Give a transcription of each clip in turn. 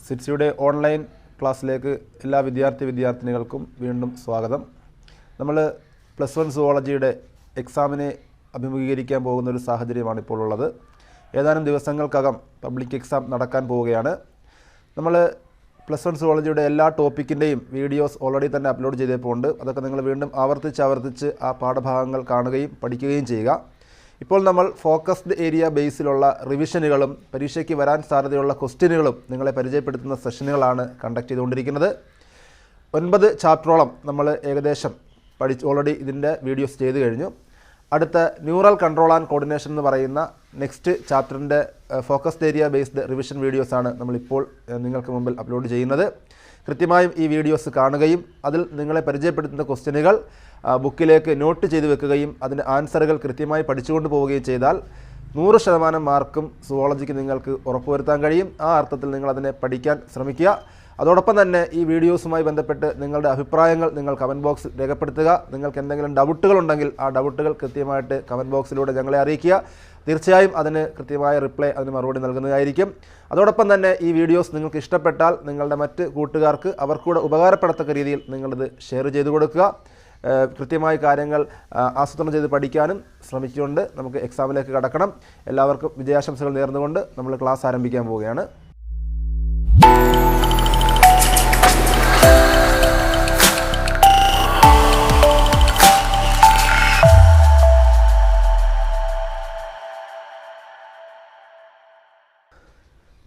സിറ്റ്സിയുടെ online ക്ലാസ്സിലേക്ക് എല്ലാ വിദ്യാർത്ഥിനികൾക്കും വീണ്ടും സ്വാഗതം. നമ്മൾ +1 സുവോളജിയുടെ എക്സാമിനെ അഭിമുഖീകരിക്കാൻ പോകുന്ന ഒരു സാഹചര്യമാണ് ഇപ്പോൾ ഉള്ളത്. ഏതാനും ദിവസങ്ങൾക്കകം പബ്ലിക് എക്സാം നടക്കാൻ പോവുകയാണ്. നമ്മൾ +1 സുവോളജിയുടെ എല്ലാ ടോപ്പിക്കിൻ്റെയും വീഡിയോസ് ഓൾറെഡി തന്നെ അപ്ലോഡ് ചെയ്തപ്പോൾ അതൊക്കെ നിങ്ങൾ വീണ്ടും ആവർത്തിച്ച് ആ പാഠഭാഗങ്ങൾ കാണുകയും പഠിക്കുകയും ചെയ്യുക. ഇപ്പോൾ നമ്മൾ ഫോക്കസ്ഡ് ഏരിയ ബേസിലുള്ള റിവിഷനുകളും പരീക്ഷയ്ക്ക് വരാൻ സാധ്യതയുള്ള ക്വസ്റ്റ്യനുകളും നിങ്ങളെ പരിചയപ്പെടുത്തുന്ന സെഷനുകളാണ് കണ്ടക്ട് ചെയ്തുകൊണ്ടിരിക്കുന്നത്. 9 ചാപ്റ്ററോളം നമ്മൾ ഏകദേശം ഓൾറെഡി ഇതിൻ്റെ വീഡിയോസ് ചെയ്തു കഴിഞ്ഞു. അടുത്ത ന്യൂറൽ കൺട്രോൾ ആൻഡ് കോർഡിനേഷൻ എന്ന് പറയുന്ന നെക്സ്റ്റ് ചാപ്റ്ററിൻ്റെ ഫോക്കസ്ഡ് ഏരിയ ബേസ്ഡ് റിവിഷൻ വീഡിയോസാണ് നമ്മളിപ്പോൾ നിങ്ങൾക്ക് മുമ്പിൽ അപ്ലോഡ് ചെയ്യുന്നത്. കൃത്യമായും ഈ വീഡിയോസ് കാണുകയും അതിൽ നിങ്ങളെ പരിചയപ്പെടുത്തുന്ന ക്വസ്റ്റ്യനുകൾ ബുക്കിലേക്ക് നോട്ട് ചെയ്ത് വെക്കുകയും അതിൻ്റെ ആൻസറുകൾ കൃത്യമായി പഠിച്ചുകൊണ്ട് പോവുകയും ചെയ്താൽ 100% മാർക്കും സുവോളജിക്ക് നിങ്ങൾക്ക് ഉറപ്പുവരുത്താൻ കഴിയും. ആ അർത്ഥത്തിൽ നിങ്ങളതിനെ പഠിക്കാൻ ശ്രമിക്കുക. അതോടൊപ്പം തന്നെ ഈ വീഡിയോസുമായി ബന്ധപ്പെട്ട് നിങ്ങളുടെ അഭിപ്രായങ്ങൾ നിങ്ങൾ കമൻറ്റ് ബോക്സിൽ രേഖപ്പെടുത്തുക. നിങ്ങൾക്ക് എന്തെങ്കിലും ഡൗട്ടുകളുണ്ടെങ്കിൽ ആ ഡൗട്ടുകൾ കൃത്യമായിട്ട് കമൻറ്റ് ബോക്സിലൂടെ ഞങ്ങളെ അറിയിക്കുക. തീർച്ചയായും അതിന് കൃത്യമായ റിപ്ലൈ, അതിന് മറുപടി നൽകുന്നതായിരിക്കും. അതോടൊപ്പം തന്നെ ഈ വീഡിയോസ് നിങ്ങൾക്ക് ഇഷ്ടപ്പെട്ടാൽ നിങ്ങളുടെ മറ്റ് കൂട്ടുകാർക്ക് അവർക്കൂടെ ഉപകാരപ്പെടത്തക്ക രീതിയിൽ നിങ്ങളിത് ഷെയർ ചെയ്ത് കൊടുക്കുക. കൃത്യമായ കാര്യങ്ങൾ ആസൂത്രണം ചെയ്ത് പഠിക്കാനും ശ്രമിച്ചുകൊണ്ട് നമുക്ക് എക്സാമിലേക്ക് കടക്കണം. എല്ലാവർക്കും വിജയാശംസകൾ നേർന്നുകൊണ്ട് നമ്മൾ ക്ലാസ് ആരംഭിക്കാൻ പോവുകയാണ്.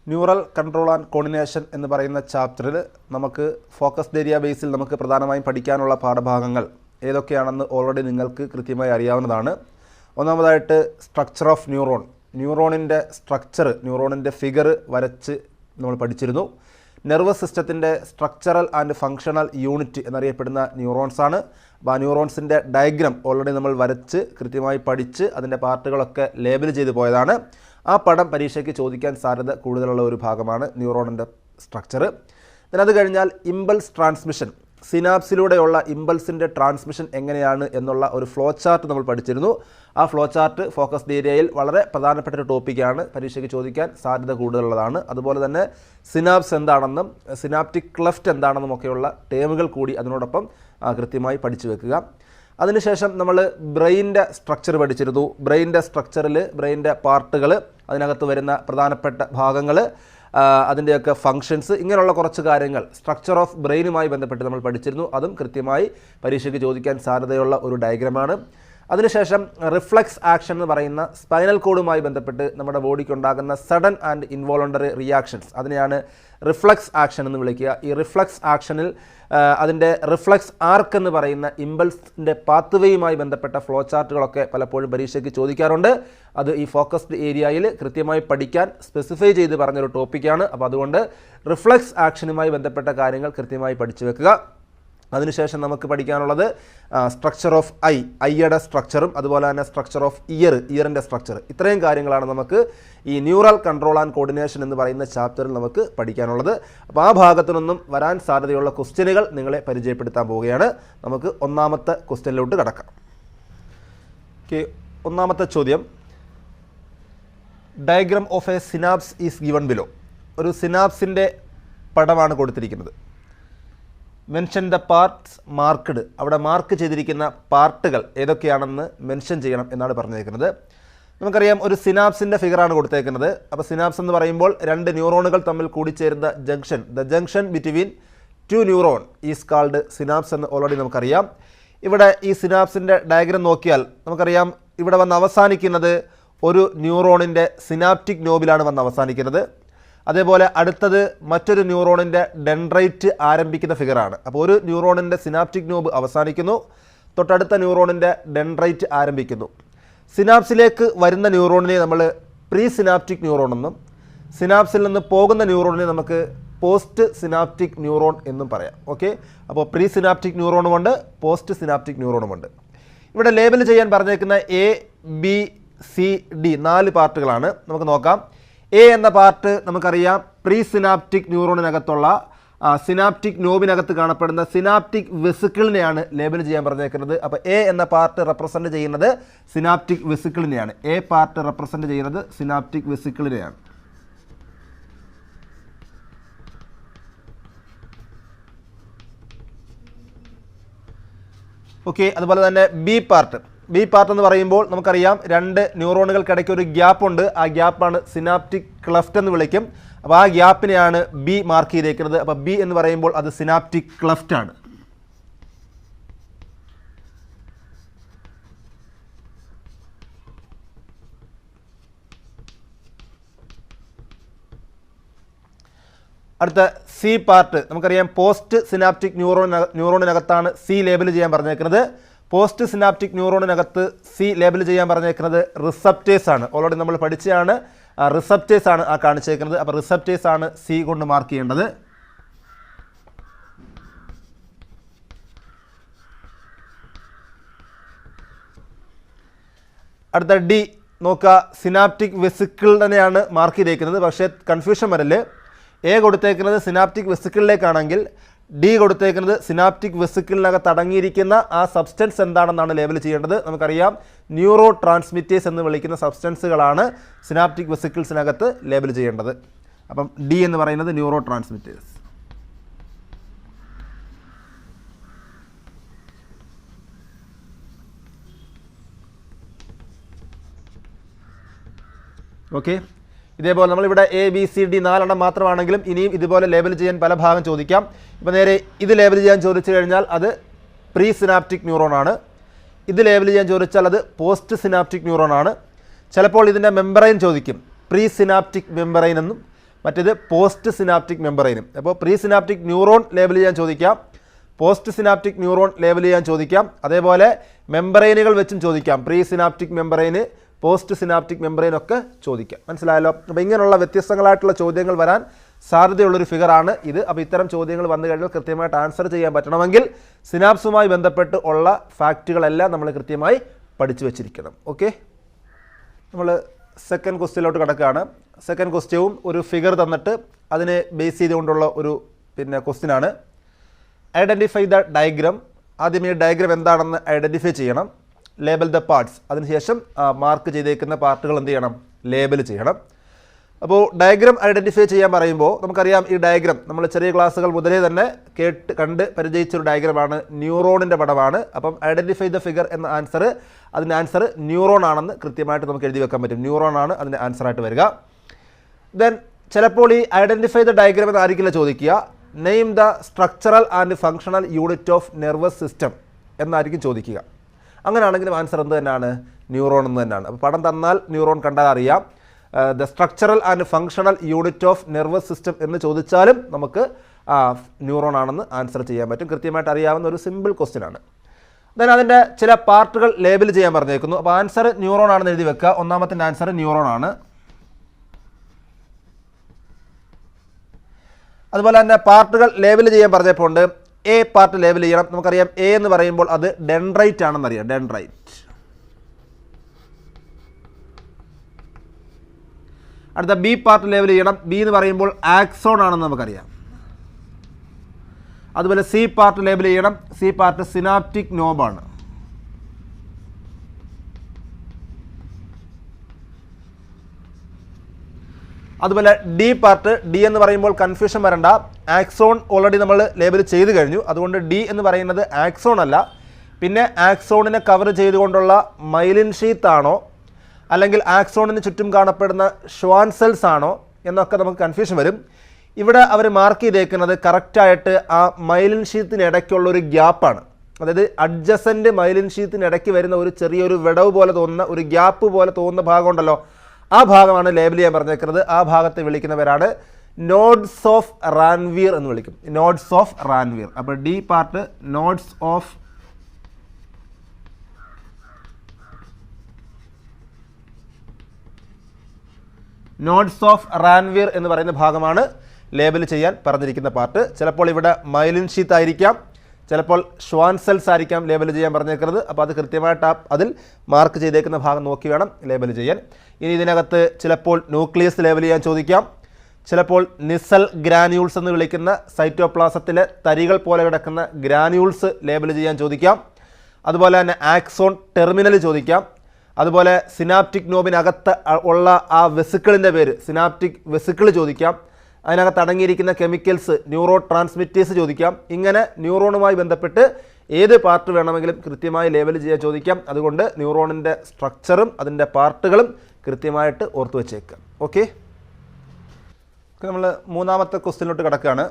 ന്യൂറൽ കൺട്രോൾ ആൻഡ് കോർഡിനേഷൻ എന്ന് പറയുന്ന ചാപ്റ്ററിൽ നമുക്ക് ഫോക്കസ്ഡ് ഏരിയ ബേസിൽ നമുക്ക് പ്രധാനമായും പഠിക്കാനുള്ള പാഠഭാഗങ്ങൾ ഏതൊക്കെയാണെന്ന് ഓൾറെഡി നിങ്ങൾക്ക് കൃത്യമായി അറിയാവുന്നതാണ്. ഒന്നാമതായിട്ട് സ്ട്രക്ചർ ഓഫ് ന്യൂറോണിൻ്റെ സ്ട്രക്ചർ, ന്യൂറോണിൻ്റെ ഫിഗർ വരച്ച് നമ്മൾ പഠിച്ചിരുന്നു. നെർവസ് സിസ്റ്റത്തിൻ്റെ സ്ട്രക്ചറൽ ആൻഡ് ഫങ്ഷണൽ യൂണിറ്റ് എന്നറിയപ്പെടുന്ന ന്യൂറോൺസാണ്. അപ്പോൾ ആ ന്യൂറോൺസിൻ്റെ ഡയഗ്രാം ഓൾറെഡി നമ്മൾ വരച്ച് കൃത്യമായി പഠിച്ച് അതിൻ്റെ പാർട്ടുകളൊക്കെ ലേബൽ ചെയ്ത് പോയതാണ്. ആ പടം പരീക്ഷയ്ക്ക് ചോദിക്കാൻ സാധ്യത കൂടുതലുള്ള ഒരു ഭാഗമാണ് ന്യൂറോണിൻ്റെ സ്ട്രക്ചർ. അത് കഴിഞ്ഞാൽ ഇമ്പൾസ് ട്രാൻസ്മിഷൻ, സിനാപ്സിലൂടെയുള്ള ഇമ്പൾസിൻ്റെ ട്രാൻസ്മിഷൻ എങ്ങനെയാണ് എന്നുള്ള ഒരു ഫ്ലോ ചാർട്ട് നമ്മൾ പഠിച്ചിരുന്നു. ആ ഫ്ലോ ചാർട്ട് ഫോക്കസ്ഡ് ഏരിയയിൽ വളരെ പ്രധാനപ്പെട്ട ഒരു ടോപ്പിക്കാണ്, പരീക്ഷയ്ക്ക് ചോദിക്കാൻ സാധ്യത കൂടുതലുള്ളതാണ്. അതുപോലെ തന്നെ സിനാപ്സ് എന്താണെന്നും സിനാപ്റ്റിക് ക്ലെഫ്റ്റ് എന്താണെന്നും ഒക്കെയുള്ള ടേമുകൾ കൂടി അതിനോടൊപ്പം കൃത്യമായി പഠിച്ചു വെക്കുക. അതിനുശേഷം നമ്മൾ ബ്രെയിനിൻ്റെ സ്ട്രക്ചർ പഠിച്ചിരുന്നു. ബ്രെയിനിൻ്റെ സ്ട്രക്ചറിൽ ബ്രെയിനിൻ്റെ പാർട്ടുകൾ, അതിനകത്ത് വരുന്ന പ്രധാനപ്പെട്ട ഭാഗങ്ങൾ, അതിൻ്റെയൊക്കെ ഫങ്ഷൻസ്, ഇങ്ങനെയുള്ള കുറച്ച് കാര്യങ്ങൾ സ്ട്രക്ചർ ഓഫ് ബ്രെയിനുമായി ബന്ധപ്പെട്ട് നമ്മൾ പഠിച്ചിരുന്നു. അതും കൃത്യമായി പരീക്ഷയ്ക്ക് ചോദിക്കാൻ സാധ്യതയുള്ള ഒരു ഡയഗ്രമാണ്. അതിനുശേഷം റിഫ്ലക്സ് ആക്ഷൻ എന്ന് പറയുന്ന സ്പൈനൽ കോഡുമായി ബന്ധപ്പെട്ട് നമ്മുടെ ബോഡിക്ക് ഉണ്ടാകുന്ന സഡൻ ആൻഡ് ഇൻവോളണ്ടറി റിയാക്ഷൻസ്, അതിനെയാണ് റിഫ്ലക്സ് ആക്ഷൻ എന്ന് വിളിക്കുക. ഈ റിഫ്ലക്സ് ആക്ഷനിൽ അതിൻ്റെ റിഫ്ലക്സ് ആർക്ക് എന്ന് പറയുന്ന ഇമ്പൾസിൻ്റെ പാത്വേയുമായി ബന്ധപ്പെട്ട ഫ്ലോ ചാർട്ടുകളൊക്കെ പലപ്പോഴും പരീക്ഷയ്ക്ക് ചോദിക്കാറുണ്ട്. അത് ഈ ഫോക്കസ്ഡ് ഏരിയയിൽ കൃത്യമായി പഠിക്കാൻ സ്പെസിഫൈ ചെയ്ത് പറഞ്ഞൊരു ടോപ്പിക്കാണ്. അപ്പോൾ അതുകൊണ്ട് റിഫ്ലക്സ് ആക്ഷനുമായി ബന്ധപ്പെട്ട കാര്യങ്ങൾ കൃത്യമായി പഠിച്ചു വെക്കുക. അതിനുശേഷം നമുക്ക് പഠിക്കാനുള്ളത് സ്ട്രക്ചർ ഓഫ് ഐയുടെ സ്ട്രക്ചറും അതുപോലെ തന്നെ സ്ട്രക്ചർ ഓഫ് ഇയറിൻ്റെ സ്ട്രക്ചർ. ഇത്രയും കാര്യങ്ങളാണ് നമുക്ക് ഈ ന്യൂറൽ കൺട്രോൾ ആൻഡ് കോർഡിനേഷൻ എന്ന് പറയുന്ന ചാപ്റ്ററിൽ നമുക്ക് പഠിക്കാനുള്ളത്. അപ്പോൾ ആ ഭാഗത്തു നിന്നും വരാൻ സാധ്യതയുള്ള ക്വസ്റ്റ്യനുകൾ നിങ്ങളെ പരിചയപ്പെടുത്താൻ പോവുകയാണ്. നമുക്ക് ഒന്നാമത്തെ ക്വസ്റ്റ്യനിലോട്ട് കടക്കാം. ഒന്നാമത്തെ ചോദ്യം, diagram of A synapse is given below. ഒരു സിനാപ്സിൻ്റെ പടമാണ് കൊടുത്തിരിക്കുന്നത്. മെൻഷൻ ദ പാർട്സ് മാർക്ക്ഡ്, അവിടെ മാർക്ക് ചെയ്തിരിക്കുന്ന പാർട്ടുകൾ ഏതൊക്കെയാണെന്ന് മെൻഷൻ ചെയ്യണം എന്നാണ് പറഞ്ഞിരിക്കുന്നത്. നമുക്കറിയാം, ഒരു സിനാപ്സിൻ്റെ ഫിഗറാണ് കൊടുത്തേക്കുന്നത്. അപ്പോൾ സിനാപ്സ് എന്ന് പറയുമ്പോൾ 2 ന്യൂറോണുകൾ തമ്മിൽ കൂടിച്ചേരുന്ന junction, the junction between 2 neuron is called synapse എന്ന് ഓൾറെഡി നമുക്കറിയാം. ഇവിടെ ഈ സിനാപ്സിൻ്റെ ഡയഗ്രാം നോക്കിയാൽ നമുക്കറിയാം, ഇവിടെ വന്ന് അവസാനിക്കുന്നത് ഒരു ന്യൂറോണിൻ്റെ സിനാപ്റ്റിക് നോബിലാണ് വന്ന് അവസാനിക്കുന്നത്. അതേപോലെ അടുത്തത് മറ്റൊരു ന്യൂറോണിൻ്റെ ഡെൻഡ്രൈറ്റ് ആരംഭിക്കുന്ന ഫിഗറാണ്. അപ്പോൾ ഒരു ന്യൂറോണിൻ്റെ സിനാപ്റ്റിക് നോബ് അവസാനിക്കുന്നു, തൊട്ടടുത്ത ന്യൂറോണിൻ്റെ ഡെൻഡ്രൈറ്റ് ആരംഭിക്കുന്നു. സിനാപ്സിലേക്ക് വരുന്ന ന്യൂറോണിനെ നമ്മൾ പ്രീ സിനാപ്റ്റിക് ന്യൂറോൺ എന്നും, സിനാപ്സിൽ നിന്ന് പോകുന്ന ന്യൂറോണിനെ നമുക്ക് പോസ്റ്റ് സിനാപ്റ്റിക് ന്യൂറോൺ എന്നും പറയാം. ഓക്കെ, അപ്പോൾ പ്രീ സിനാപ്റ്റിക് ന്യൂറോണുമുണ്ട്, പോസ്റ്റ് സിനാപ്റ്റിക് ന്യൂറോണുമുണ്ട്. ഇവിടെ ലേബൽ ചെയ്യാൻ പറഞ്ഞേക്കുന്ന ABCD 4 പാർട്ടുകളാണ്. നമുക്ക് നോക്കാം. എ എന്ന പാർട്ട് നമുക്കറിയാം, പ്രീ സിനാപ്റ്റിക് ന്യൂറോണിനകത്തുള്ള സിനാപ്റ്റിക് നോബിനകത്ത് കാണപ്പെടുന്ന സിനാപ്റ്റിക് വെസിക്കിളിനെയാണ് ലേബൽ ചെയ്യാൻ പറഞ്ഞേക്കുന്നത്. അപ്പോൾ എ എന്ന പാർട്ട് റെപ്രസെൻറ്റ് ചെയ്യുന്നത് സിനാപ്റ്റിക് വെസിക്കിളിനെയാണ്. എ പാർട്ട് റെപ്രസെൻറ്റ് ചെയ്യുന്നത് സിനാപ്റ്റിക് വെസിക്കിളിനെയാണ്. ഓക്കെ. അതുപോലെ തന്നെ ബി പാർട്ട് എന്ന് പറയുമ്പോൾ നമുക്കറിയാം 2 ന്യൂറോണുകൾക്കിടയ്ക്ക് ഒരു ഗ്യാപ്പ് ഉണ്ട്. ആ ഗ്യാപ്പാണ് സിനാപ്റ്റിക് ക്ലെഫ്റ്റ് എന്ന് വിളിക്കും. അപ്പോൾ ആ ഗ്യാപ്പിനെയാണ് ബി മാർക്ക് ചെയ്തേക്കുന്നത്. അപ്പോൾ ബി എന്ന് പറയുമ്പോൾ അത് സിനാപ്റ്റിക് ക്ലെഫ്റ്റ് ആണ്. അടുത്ത സി പാർട്ട് നമുക്കറിയാം പോസ്റ്റ് സിനാപ്റ്റിക് ന്യൂറോണിനകത്താണ് സി ലേബൽ ചെയ്യാൻ പറഞ്ഞേക്കുന്നത്. പോസ്റ്റ് സിനാപ്റ്റിക് ന്യൂറോണിനകത്ത് സി ലേബൽ ചെയ്യാൻ പറഞ്ഞേക്കുന്നത് റിസപ്റ്റേഴ്സ് ആണ്. ഓൾറെഡി നമ്മൾ പഠിച്ചതാണ്. റിസപ്റ്റേഴ്സ് ആണ് ആ കാണിച്ചേക്കുന്നത്. അപ്പോൾ റിസപ്റ്റേഴ്സ് ആണ് സി കൊണ്ട് മാർക്ക് ചെയ്യേണ്ടത്. അടുത്ത ഡി നോക്കുക, സിനാപ്റ്റിക് വെസിക്കിൾ തന്നെയാണ് മാർക്ക് ചെയ്തേക്കുന്നത്. പക്ഷേ കൺഫ്യൂഷൻ വരല്, എ കൊടുത്തേക്കുന്നത് സിനാപ്റ്റിക് വെസിക്കിളിലേക്കാണെങ്കിൽ ഡി കൊടുത്തേക്കുന്നത് സിനാപ്റ്റിക് വെസിക്കിളിനകത്ത് അടങ്ങിയിരിക്കുന്ന ആ സബ്സ്റ്റൻസ് എന്താണെന്നാണ് ലേബൽ ചെയ്യേണ്ടത്. നമുക്കറിയാം ന്യൂറോ ട്രാൻസ്മിറ്റേഴ്സ് എന്ന് വിളിക്കുന്ന സബ്സ്റ്റൻസുകളാണ് സിനാപ്റ്റിക് വെസിക്കിൾസിനകത്ത് ലേബൽ ചെയ്യേണ്ടത്. അപ്പം ഡി എന്ന് പറയുന്നത് ന്യൂറോ ട്രാൻസ്മിറ്റേഴ്സ്. ഓക്കെ. ഇതേപോലെ നമ്മളിവിടെ എ ബി സി ഡി 4 എണ്ണം മാത്രമാണെങ്കിലും ഇനിയും ഇതുപോലെ ലേബൽ ചെയ്യാൻ പല ഭാഗം ചോദിക്കാം. ഇപ്പോൾ നേരെ ഇത് ലേബൽ ചെയ്യാൻ ചോദിച്ചു കഴിഞ്ഞാൽ അത് പ്രീ സിനാപ്റ്റിക് ന്യൂറോൺ ആണ്. ഇത് ലേബൽ ചെയ്യാൻ ചോദിച്ചാൽ അത് പോസ്റ്റ് സിനാപ്റ്റിക് ന്യൂറോൺ ആണ്. ചിലപ്പോൾ ഇതിൻ്റെ മെമ്പറൈൻ ചോദിക്കും, പ്രീ സിനാപ്റ്റിക് മെമ്പറൈൻ എന്നും മറ്റേത് പോസ്റ്റ് സിനാപ്റ്റിക് മെമ്പറൈനും. അപ്പോൾ പ്രീ സിനാപ്റ്റിക് ന്യൂറോൺ ലേബൽ ചെയ്യാൻ ചോദിക്കാം, പോസ്റ്റ് സിനാപ്റ്റിക് ന്യൂറോൺ ലേബൽ ചെയ്യാൻ ചോദിക്കാം. അതേപോലെ മെമ്പറൈനുകൾ വെച്ചും ചോദിക്കാം, പ്രീ സിനാപ്റ്റിക് മെമ്പറൈന്, പോസ്റ്റ് സിനാപ്റ്റിക് മെമ്പറൈനൊക്കെ ചോദിക്കാം. മനസ്സിലായല്ലോ? അപ്പോൾ ഇങ്ങനെയുള്ള വ്യത്യസ്തങ്ങളായിട്ടുള്ള ചോദ്യങ്ങൾ വരാൻ സാധ്യതയുള്ളൊരു ഫിഗറാണ് ഇത്. അപ്പോൾ ഇത്തരം ചോദ്യങ്ങൾ വന്നു കഴിഞ്ഞാൽ കൃത്യമായിട്ട് ആൻസർ ചെയ്യാൻ പറ്റണമെങ്കിൽ സിനാപ്സുമായി ബന്ധപ്പെട്ട് ഉള്ള ഫാക്റ്റുകളെല്ലാം നമ്മൾ കൃത്യമായി പഠിച്ചു വെച്ചിരിക്കണം. ഓക്കെ. നമ്മൾ സെക്കൻഡ് ക്വസ്റ്റ്യനിലോട്ട് കിടക്കുകയാണ്. സെക്കൻഡ് ക്വസ്റ്റ്യവും ഒരു ഫിഗർ തന്നിട്ട് അതിനെ ബേസ് ചെയ്തുകൊണ്ടുള്ള ഒരു ക്വസ്റ്റ്യനാണ്. Identify the diagram. ആദ്യം ഈ ഡയഗ്രാം എന്താണെന്ന് ഐഡൻറ്റിഫൈ ചെയ്യണം. Label the parts. അതിനുശേഷം മാർക്ക് ചെയ്തേക്കുന്ന പാർട്ടുകൾ എന്ത് ചെയ്യണം? ലേബൽ ചെയ്യണം. അപ്പോൾ ഡയഗ്രാം ഐഡൻറ്റിഫൈ ചെയ്യാൻ പറയുമ്പോൾ നമുക്കറിയാം ഈ ഡയഗ്രാം നമ്മൾ ചെറിയ ക്ലാസ്സുകൾ മുതലേ തന്നെ കണ്ട് പരിചയിച്ചൊരു ഡയഗ്രാമാണ്. ന്യൂറോണിൻ്റെ പടമാണ്. അപ്പം ഐഡൻറ്റിഫൈ ദ ഫിഗർ എന്ന ആൻസർ, അതിൻ്റെ ആൻസർ ന്യൂറോൺ ആണെന്ന് കൃത്യമായിട്ട് നമുക്ക് എഴുതി വെക്കാൻ പറ്റും. ന്യൂറോൺ ആണ് അതിൻ്റെ ആൻസറായിട്ട് വരിക. ദെൻ ചിലപ്പോൾ ഈ ഐഡൻറ്റിഫൈ ദ ഡയഗ്രാം എന്നായിരിക്കില്ല ചോദിക്കുക, name the structural and functional unit of nervous system എന്നായിരിക്കും ചോദിക്കുക. അങ്ങനെയാണെങ്കിലും ആൻസർ എന്ത് തന്നെയാണ്? ന്യൂറോൺ എന്ന് തന്നെയാണ്. അപ്പോൾ പടം തന്നാൽ ന്യൂറോൺ കണ്ടാൽ അറിയാം. The structural and functional unit of nervous system എന്ന് ചോദിച്ചാലും നമുക്ക് ന്യൂറോൺ ആണെന്ന് ആൻസർ ചെയ്യാൻ പറ്റും. കൃത്യമായിട്ട് അറിയാവുന്ന ഒരു സിമ്പിൾ ക്വസ്റ്റ്യൻ ആണ്. ദെൻ അതിൻ്റെ ചില പാർട്ടുകൾ ലേബൽ ചെയ്യാൻ പറഞ്ഞേക്കുന്നു. അപ്പോൾ ആൻസർ ന്യൂറോൺ ആണെന്ന് എഴുതി വെക്കുക. ഒന്നാമത്തെ ആൻസർ ന്യൂറോൺ ആണ്. അതുപോലെ തന്നെ പാർട്ടുകൾ ലേബൽ ചെയ്യാൻ പറഞ്ഞപ്പോൾ ഉണ്ട് എ പാർട്ട് ലേബൽ ചെയ്യണം. നമുക്കറിയാം എ എന്ന് പറയുമ്പോൾ അത് ഡെൻഡ്രൈറ്റ് ആണെന്നറിയാം. ഡെൻഡ്രൈറ്റ്. അടുത്ത ബി പാർട്ട് ലേബൽ ചെയ്യണം. ബി എന്ന് പറയുമ്പോൾ ആക്സോൺ ആണെന്ന് നമുക്കറിയാം. അതുപോലെ സി പാർട്ട് ലേബൽ ചെയ്യണം. സി പാർട്ട് സിനാപ്റ്റിക് നോബാണ്. അതുപോലെ ഡി പാർട്ട്, ഡി എന്ന് പറയുമ്പോൾ കൺഫ്യൂഷൻ വരണ്ട. ആക്സോൺ ഓൾറെഡി നമ്മൾ ലേബൽ ചെയ്ത് കഴിഞ്ഞു. അതുകൊണ്ട് ഡി എന്ന് പറയുന്നത് ആക്സോൺ അല്ല. പിന്നെ ആക്സോണിനെ കവർ ചെയ്തുകൊണ്ടുള്ള മൈലിൻ ഷീത്ത് ആണോ അല്ലെങ്കിൽ ആക്സോണിന് ചുറ്റും കാണപ്പെടുന്ന ഷ്വാൻ സെൽസ് ആണോ എന്നൊക്കെ നമുക്ക് കൺഫ്യൂഷൻ വരും. ഇവിടെ അവർ മാർക്ക് ചെയ്തേക്കുന്നത് കറക്റ്റായിട്ട് ആ മൈലിൻ ഷീത്തിനിടയ്ക്കുള്ള ഒരു ഗ്യാപ്പാണ്. അതായത് അഡ്ജസൻറ്റ് മൈലിൻ ഷീത്തിനിടയ്ക്ക് വരുന്ന ഒരു ചെറിയൊരു വിടവ് പോലെ തോന്നുന്ന ഒരു ഗ്യാപ്പ് പോലെ തോന്നുന്ന ഭാഗമുണ്ടല്ലോ, ആ ഭാഗമാണ് ലേബൽ ചെയ്യാൻ പറഞ്ഞേക്കുന്നത്. ആ ഭാഗത്തെ വിളിക്കുന്നവരാണ് നോഡ്സ് ഓഫ് റാൻവീർ എന്ന് വിളിക്കും. Nodes of Ranvier. അപ്പോൾ D part nodes of Ranvier എന്ന് പറയുന്ന ഭാഗമാണ് ലേബൽ ചെയ്യാൻ പറഞ്ഞിരിക്കുന്ന പാർട്ട്. ചിലപ്പോൾ ഇവിടെ മൈലിൻ ഷീത്ത് ആയിരിക്കാം, ചിലപ്പോൾ ഷ്വാൻ സെൽസ് ആയിരിക്കാം ലേബൽ ചെയ്യാൻ പറഞ്ഞേക്കുന്നത്. അപ്പോൾ അത് കൃത്യമായിട്ട് അതിൽ മാർക്ക് ചെയ്തേക്കുന്ന ഭാഗം നോക്കി വേണം ലേബൽ ചെയ്യാൻ. ഇനി ഇതിനകത്ത് ചിലപ്പോൾ ന്യൂക്ലിയസ് ലേബൽ ചെയ്യാൻ ചോദിക്കാം, ചിലപ്പോൾ നിസൽ ഗ്രാന്യൂൾസ് എന്ന് വിളിക്കുന്ന സൈറ്റോപ്ലാസത്തിലെ തരികൾ പോലെ കിടക്കുന്ന ഗ്രാന്യൂൾസ് ലേബൽ ചെയ്യാൻ ചോദിക്കാം. അതുപോലെ തന്നെ ആക്സോൺ ടെർമിനൽ ചോദിക്കാം. അതുപോലെ സിനാപ്റ്റിക് നോബിനകത്ത് ഉള്ള ആ വെസിക്കിളിൻ്റെ പേര് സിനാപ്റ്റിക് വെസിക്കിൾ ചോദിക്കാം. അതിനകത്ത് അടങ്ങിയിരിക്കുന്ന കെമിക്കൽസ് ന്യൂറോ ട്രാൻസ്മിറ്റേഴ്സ് ചോദിക്കാം. ഇങ്ങനെ ന്യൂറോണുമായി ബന്ധപ്പെട്ട് ഏത് പാർട്ട് വേണമെങ്കിലും കൃത്യമായി ലേബൽ ചെയ്യാൻ ചോദിക്കാം. അതുകൊണ്ട് ന്യൂറോണിൻ്റെ സ്ട്രക്ചറും അതിൻ്റെ പാർട്ടുകളും കൃത്യമായിട്ട് ഓർത്തു വെച്ചേക്കുക. ഓക്കെ, നമ്മൾ മൂന്നാമത്തെ ക്വസ്റ്റ്യനിലോട്ട് കിടക്കുകയാണ്.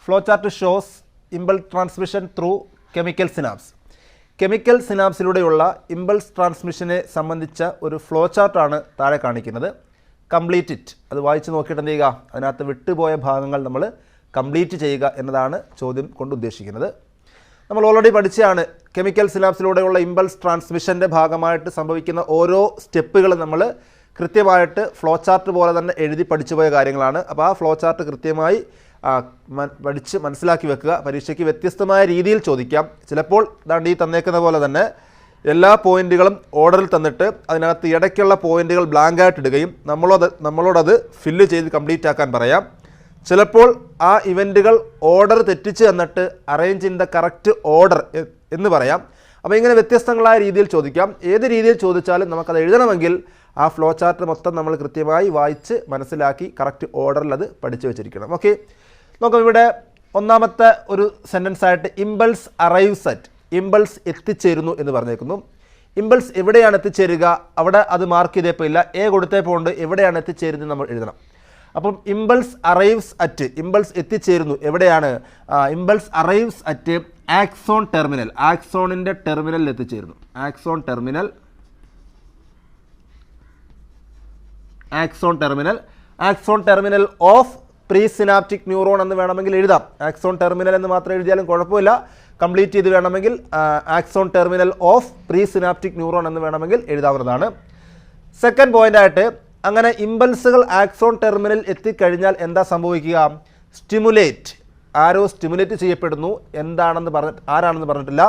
Flow chart shows impulse transmission through chemical synapse. Chemical സിനാപ്സിലൂടെയുള്ള ഇമ്പൾസ് ട്രാൻസ്മിഷനെ സംബന്ധിച്ച ഒരു ഫ്ലോ ചാർട്ടാണ് താഴെ കാണിക്കുന്നത്. Complete it. അത് വായിച്ച് നോക്കിയിട്ട് എന്ത് ചെയ്യുക, അതിനകത്ത് വിട്ടുപോയ ഭാഗങ്ങൾ നമ്മൾ കംപ്ലീറ്റ് ചെയ്യുക എന്നതാണ് ചോദ്യം കൊണ്ട് ഉദ്ദേശിക്കുന്നത്. നമ്മൾ ഓൾറെഡി പഠിച്ചതാണ് കെമിക്കൽ സിനാപ്സിലൂടെയുള്ള ഇമ്പൾസ് ട്രാൻസ്മിഷൻ്റെ ഭാഗമായിട്ട് സംഭവിക്കുന്ന ഓരോ സ്റ്റെപ്പുകളും നമ്മൾ കൃത്യമായിട്ട് ഫ്ലോ ചാർട്ട് പോലെ തന്നെ എഴുതി പഠിച്ചു പോയ കാര്യങ്ങളാണ്. അപ്പോൾ ആ ഫ്ലോ ചാർട്ട് കൃത്യമായി പഠിച്ച് മനസ്സിലാക്കി വെക്കുക. പരീക്ഷയ്ക്ക് വ്യത്യസ്തമായ രീതിയിൽ ചോദിക്കാം. ചിലപ്പോൾ ദാണ്ട് ഈ തന്നേക്കുന്ന പോലെ തന്നെ എല്ലാ പോയിന്റുകളും ഓർഡറിൽ തന്നിട്ട് അതിനകത്ത് ഇടയ്ക്കുള്ള പോയിന്റുകൾ ബ്ലാങ്ക് ആയിട്ട് ഇടുകയും നമ്മളോടത് ഫില്ല് ചെയ്ത് കംപ്ലീറ്റ് ആക്കാൻ പറയാം. ചിലപ്പോൾ ആ ഇവൻറ്റുകൾ ഓർഡർ തെറ്റിച്ച് തന്നിട്ട് arrange in the correct order എന്ന് പറയാം. അപ്പോൾ ഇങ്ങനെ വ്യത്യസ്തങ്ങളായ രീതിയിൽ ചോദിക്കാം. ഏത് രീതിയിൽ ചോദിച്ചാലും നമുക്കത് എഴുതണമെങ്കിൽ ആ ഫ്ലോ ചാർട്ട് മൊത്തം നമ്മൾ കൃത്യമായി വായിച്ച് മനസ്സിലാക്കി കറക്റ്റ് ഓർഡറിൽ അത് പഠിച്ചു വെച്ചിരിക്കണം. ഓക്കെ, നോക്കാം. ഇവിടെ ഒന്നാമത്തെ ഒരു സെൻറ്റൻസ് ആയിട്ട് ഇമ്പൾസ് അറൈവ്സ് അറ്റ്, ഇമ്പൾസ് എത്തിച്ചേരുന്നു എന്ന് പറഞ്ഞേക്കുന്നു. ഇമ്പൾസ് എവിടെയാണ് എത്തിച്ചേരുക, അവിടെ അത് മാർക്ക് ചെയ്തപ്പോൾ ഇല്ല, എ കൊടുത്തപ്പോൾ ഉണ്ട്, എവിടെയാണ് എത്തിച്ചേരുന്നത് നമ്മൾ എഴുതണം. അപ്പം ഇമ്പൾസ് അറൈവ്സ് അറ്റ്, ഇമ്പൾസ് എത്തിച്ചേരുന്നു എവിടെയാണ്, impulse arrives at axon terminal, ആക്സോണിൻ്റെ ടെർമിനലിൽ എത്തിച്ചേരുന്നു. Axon terminal, axon terminal, axon terminal of pre synaptic neuron എന്ന് വേണമെങ്കിൽ എഴുതാം. ആക്സോൺ ടെർമിനൽ എന്ന് മാത്രം എഴുതിയാലും കുഴപ്പമില്ല. കംപ്ലീറ്റ് ചെയ്ത് വേണമെങ്കിൽ axon terminal of pre synaptic neuron എന്ന് വേണമെങ്കിൽ എഴുതാവുന്നതാണ്. സെക്കൻഡ് പോയിൻ്റായിട്ട് അങ്ങനെ ഇമ്പൾസുകൾ ആക്സോൺ ടെർമിനൽ എത്തിക്കഴിഞ്ഞാൽ എന്താ സംഭവിക്കുക, സ്റ്റിമുലേറ്റ്, ആരോ സ്റ്റിമുലേറ്റ് ചെയ്യപ്പെടുന്നു. ആരാണെന്ന് പറഞ്ഞിട്ടില്ല.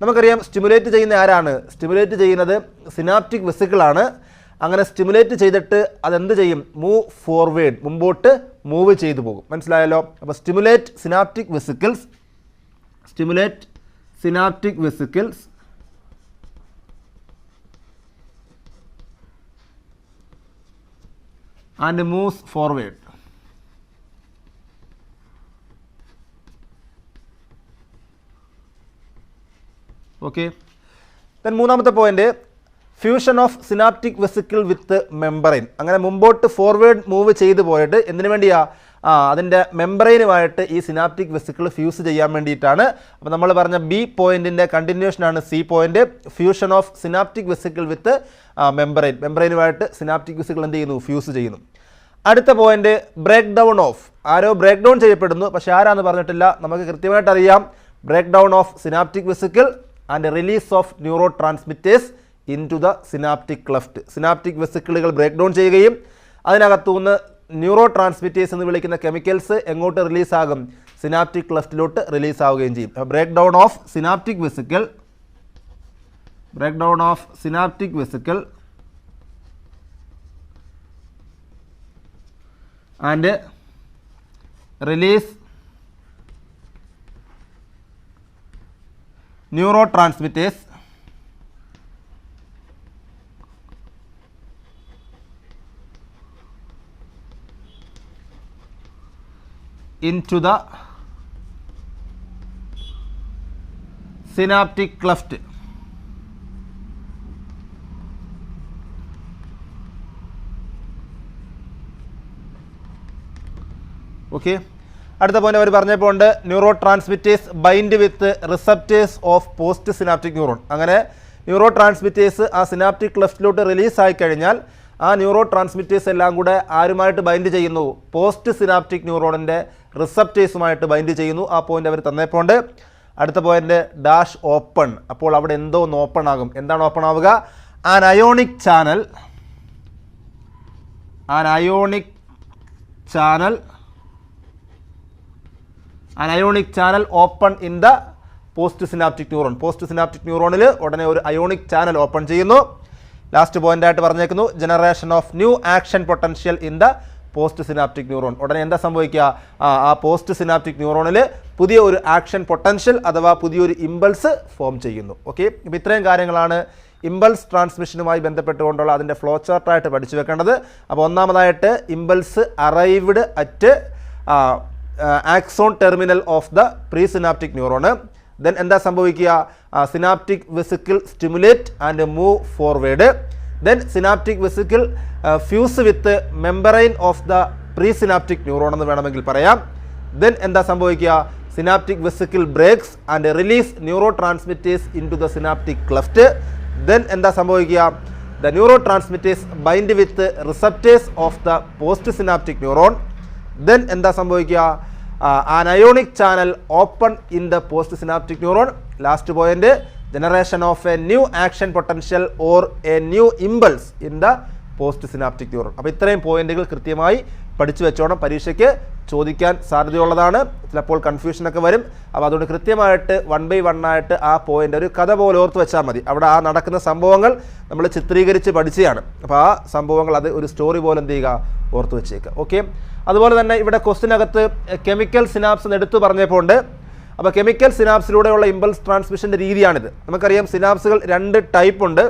നമുക്കറിയാം സ്റ്റിമുലേറ്റ് ചെയ്യുന്ന ആരാണ്, സ്റ്റിമുലേറ്റ് ചെയ്യുന്നത് സിനാപ്റ്റിക് വെസിക്കിളാണ്. അങ്ങനെ സ്റ്റിമുലേറ്റ് ചെയ്തിട്ട് അതെന്ത് ചെയ്യും, മൂവ് ഫോർവേഡ്, മുമ്പോട്ട് മൂവ് ചെയ്തു പോകും. മനസ്സിലായല്ലോ. അപ്പോൾ stimulate synaptic vesicles, stimulate synaptic vesicles and moves forward. Okay, then മൂന്നാമത്തെ point fusion of synaptic vesicle with membrane. അങ്ങനെ മുമ്പോട്ട് ഫോർവേഡ് മൂവ് ചെയ്തു പോയിട്ട് എന്തിനു വേണ്ടിയാ, അതിൻ്റെ മെമ്പറൈനുമായിട്ട് ഈ സിനാപ്റ്റിക് വെസിക്കിൾ ഫ്യൂസ് ചെയ്യാൻ വേണ്ടിയിട്ടാണ്. അപ്പോൾ നമ്മൾ പറഞ്ഞ ബി പോയിന്റിൻ്റെ കണ്ടിന്യൂഷനാണ് C point, fusion of synaptic vesicle with membrane. മെമ്പറൈനുമായിട്ട് സിനാപ്റ്റിക് വെസിക്കിൾ എന്ത് ചെയ്യുന്നു, ഫ്യൂസ് ചെയ്യുന്നു. അടുത്ത പോയിന്റ് ബ്രേക്ക് ഡൗൺ ഓഫ്, ആരോ ബ്രേക്ക് ഡൗൺ ചെയ്യപ്പെടുന്നു, പക്ഷേ ആരാന്ന് പറഞ്ഞിട്ടില്ല. നമുക്ക് കൃത്യമായിട്ട് അറിയാം break down of synaptic vesicle and release of neuro transmitters into the synaptic cleft. Synaptic വെസിക്കിളുകൾ ബ്രേക്ക് ഡൗൺ ചെയ്യുകയും അതിനകത്തുനിന്ന് ന്യൂറോ ട്രാൻസ്മിറ്റേഴ്സ് എന്ന് വിളിക്കുന്ന കെമിക്കൽസ് എങ്ങോട്ട് റിലീസാകും, സിനാപ്റ്റിക് ക്ലെഫ്റ്റിലോട്ട് റിലീസ് ആവുകയും ചെയ്യും. Break down of synaptic vesicle, break down of synaptic vesicle and release neurotransmitters into the synaptic cleft. Okay, അടുത്ത പോയിന്റ് അവർ പറഞ്ഞപ്പോൾ ഉണ്ട് neurotransmitters bind with receptors of post synaptic neuron. അങ്ങനെ neurotransmitters ആ synaptic ക്ലെഫ്റ്റിലോട്ട് release ആയി കഴിഞ്ഞാൽ ആ ന്യൂറോ ട്രാൻസ്മിറ്റേഴ്സ് എല്ലാം കൂടെ ആരുമായിട്ട് ബൈൻഡ് ചെയ്യുന്നു, പോസ്റ്റ് സിനാപ്റ്റിക് ന്യൂറോണിൻ്റെ റിസപ്റ്റേഴ്സുമായിട്ട് ബൈൻഡ് ചെയ്യുന്നു. ആ പോയിന്റ് അവർ തന്നേപ്പോണ്ട്. അടുത്ത പോയിന്റ് ഡാഷ് ഓപ്പൺ. അപ്പോൾ അവിടെ എന്തോ ഒന്ന് ഓപ്പൺ ആകും. എന്താണ് ഓപ്പൺ ആവുക, an ionic channel, an ionic channel, an ionic channel open in the post synaptic neuron. Post synaptic ന്യൂറോണിൽ ഉടനെ ഒരു അയോണിക് ചാനൽ ഓപ്പൺ ചെയ്യുന്നു. ലാസ്റ്റ് പോയിന്റ് ആയിട്ട് പറഞ്ഞേക്കുന്നു generation of new action potential in the post synaptic neuron. ഉടനെ എന്താ സംഭവിക്കുക, ആ പോസ്റ്റ് സിനാപ്റ്റിക് ന്യൂറോണിൽ പുതിയ ഒരു ആക്ഷൻ പൊട്ടൻഷ്യൽ അഥവാ പുതിയൊരു ഇമ്പൾസ് ഫോം ചെയ്യുന്നു. ഓക്കെ, ഇപ്പോൾ ഇത്രയും കാര്യങ്ങളാണ് ഇമ്പൾസ് ട്രാൻസ്മിഷനുമായി ബന്ധപ്പെട്ടുകൊണ്ടുള്ള അതിൻ്റെ ഫ്ലോ ചാർട്ടായിട്ട് പഠിച്ചു വെക്കേണ്ടത്. അപ്പോൾ ഒന്നാമതായിട്ട് impulse arrived at axon terminal of the pre synaptic neuron. Then എന്താ സംഭവിക്കുക? Synaptic vesicle stimulate and move forward. Then synaptic vesicle fuse with membrane of the pre synaptic neuron എന്ന് വേണമെങ്കിൽ പറയാം. ദെൻ എന്താ സംഭവിക്കുക? Synaptic vesicle breaks and release neuro transmitters into the synaptic cleft. Then എന്താ സംഭവിക്കുക? The neurotransmitters bind with receptors of the post synaptic neuron. Then എന്താ സംഭവിക്കുക? An ionic channel open in the post synaptic neuron. Last point, generation of A new action potential or A new impulse in the post synaptic neuron. അപ്പോൾ ഇത്രയും പോയിന്റുകൾ കൃത്യമായി പഠിച്ചു വെച്ചോണം. പരീക്ഷയ്ക്ക് ചോദിക്കാൻ സാധ്യതയുള്ളതാണ്. ചിലപ്പോൾ കൺഫ്യൂഷനൊക്കെ വരും. അപ്പോൾ അതുകൊണ്ട് കൃത്യമായിട്ട് 1 by 1 ആയിട്ട് ആ പോയിന്റ് ഒരു കഥ പോലെ ഓർത്ത് വെച്ചാൽ മതി. അവിടെ ആ നടക്കുന്ന സംഭവങ്ങൾ നമ്മൾ ചിത്രീകരിച്ച് പഠിച്ചതാണ്. അപ്പോൾ ആ സംഭവങ്ങൾ അത് ഒരു സ്റ്റോറി പോലെ എന്ത് ചെയ്യുക, ഓർത്ത് വെച്ചേക്കുക. ഓക്കെ. അതുപോലെ തന്നെ ഇവിടെ ക്വസ്റ്റിനകത്ത് കെമിക്കൽ സിനാപ്സ് എടുത്തു പറഞ്ഞപ്പോൾ ഉണ്ട്. അപ്പോൾ കെമിക്കൽ സിനാപ്സിലൂടെയുള്ള ഇമ്പൾസ് ട്രാൻസ്മിഷൻ്റെ രീതിയാണിത്. നമുക്കറിയാം സിനാപ്സുകൾ 2 ടൈപ്പ് ഉണ്ട്.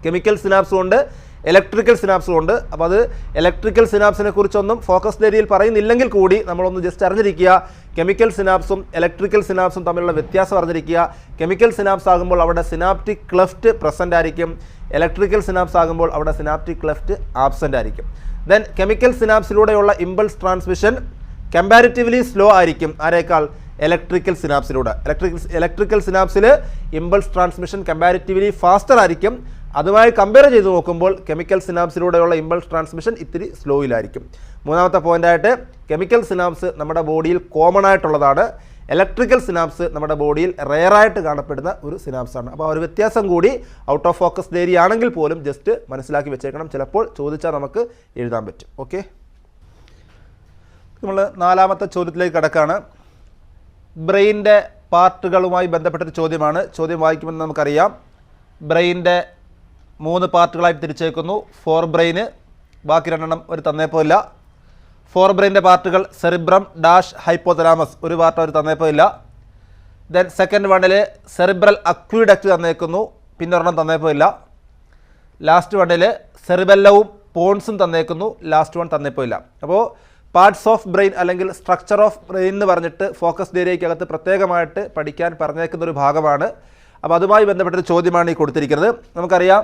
കെമിക്കൽ സിനാപ്സും ഉണ്ട്, ഇലക്ട്രിക്കൽ സിനാപ്സും ഉണ്ട്. അപ്പോൾ അത് ഇലക്ട്രിക്കൽ സിനാപ്സിനെ കുറിച്ചൊന്നും ഫോക്കസ് ഏരിയയിൽ പറയുന്നില്ലെങ്കിൽ കൂടി നമ്മളൊന്ന് ജസ്റ്റ് അറിഞ്ഞിരിക്കുക. കെമിക്കൽ സിനാപ്സും ഇലക്ട്രിക്കൽ സിനാപ്സും തമ്മിലുള്ള വ്യത്യാസം അറിഞ്ഞിരിക്കുക. കെമിക്കൽ സിനാപ്സ് ആകുമ്പോൾ അവിടെ സിനാപ്റ്റിക് ക്ലെഫ്റ്റ് പ്രസൻ്റ് ആയിരിക്കും. ഇലക്ട്രിക്കൽ സിനാപ്സ് ആകുമ്പോൾ അവിടെ സിനാപ്റ്റിക് ക്ലെഫ്റ്റ് ആബ്സെൻ്റ് ആയിരിക്കും. ദെൻ കെമിക്കൽ സിനാപ്സിലൂടെയുള്ള ഇമ്പൾസ് ട്രാൻസ്മിഷൻ കമ്പാരിറ്റീവ്ലി സ്ലോ ആയിരിക്കും. ആരേക്കാൾ? ഇലക്ട്രിക്കൽ സിനാപ്സിലൂടെ. ഇലക്ട്രിക്കൽ സിനാപ്സിൽ ഇമ്പൾസ് ട്രാൻസ്മിഷൻ കമ്പാരിറ്റീവ്ലി ഫാസ്റ്റർ ആയിരിക്കും. അതുമായി കമ്പയർ ചെയ്ത് നോക്കുമ്പോൾ കെമിക്കൽ സിനാപ്സിലൂടെയുള്ള ഇമ്പൾസ് ട്രാൻസ്മിഷൻ ഇത്തിരി സ്ലോയിലായിരിക്കും. മൂന്നാമത്തെ പോയിൻ്റായിട്ട് കെമിക്കൽ സിനാപ്സ് നമ്മുടെ ബോഡിയിൽ കോമൺ ആയിട്ടുള്ളതാണ്. ഇലക്ട്രിക്കൽ സിനാപ്സ് നമ്മുടെ ബോഡിയിൽ റെയറായിട്ട് കാണപ്പെടുന്ന ഒരു സിനാപ്സാണ്. അപ്പോൾ ആ ഒരു വ്യത്യാസം കൂടി ഔട്ട് ഓഫ് ഫോക്കസ് ഏരിയ ആണെങ്കിൽ പോലും ജസ്റ്റ് മനസ്സിലാക്കി വെച്ചേക്കണം. ചിലപ്പോൾ ചോദിച്ചാൽ നമുക്ക് എഴുതാൻ പറ്റും. ഓക്കെ. നമ്മൾ 4ാമത്തെ ചോദ്യത്തിലേക്ക് കടക്കുകയാണ്. ബ്രെയിനിൻ്റെ പാർട്ടുകളുമായി ബന്ധപ്പെട്ടൊരു ചോദ്യമാണ്. ചോദ്യം വായിക്കുമെന്ന് നമുക്കറിയാം. ബ്രെയിനിൻ്റെ 3 പാർട്ടുകളായിട്ട് തിരിച്ചേക്കുന്നു. ഫോർ ബ്രെയിന്, ബാക്കി 2 ഒരു തന്നേപ്പോയില്ല. ഫോർ ബ്രെയിൻ്റെ പാർട്ടുകൾ സെറിബ്രം ഡാഷ് ഹൈപ്പോതലാമസ്, ഒരു പാർട്ട് അവർ തന്നേപ്പോയില്ല. ദെൻ സെക്കൻഡ് വണ്ണിൽ സെറിബ്രൽ അക്വിഡക്റ്റ് തന്നേക്കുന്നു, പിന്നെ 1 തന്നേപ്പോയില്ല. ലാസ്റ്റ് വണ്ണിൽ സെറിബെല്ലവും പോൺസും തന്നേക്കുന്നു, ലാസ്റ്റ് 1 തന്നേപ്പോയില്ല. അപ്പോൾ പാർട്സ് ഓഫ് ബ്രെയിൻ അല്ലെങ്കിൽ സ്ട്രക്ചർ ഓഫ് ബ്രെയിൻ എന്ന് പറഞ്ഞിട്ട് ഫോക്കസ് ഏരിയയ്ക്കകത്ത് പ്രത്യേകമായിട്ട് പഠിക്കാൻ പറഞ്ഞേക്കുന്ന ഒരു ഭാഗമാണ്. അപ്പോൾ അതുമായി ബന്ധപ്പെട്ടൊരു ചോദ്യമാണ് ഈ കൊടുത്തിരിക്കുന്നത്. നമുക്കറിയാം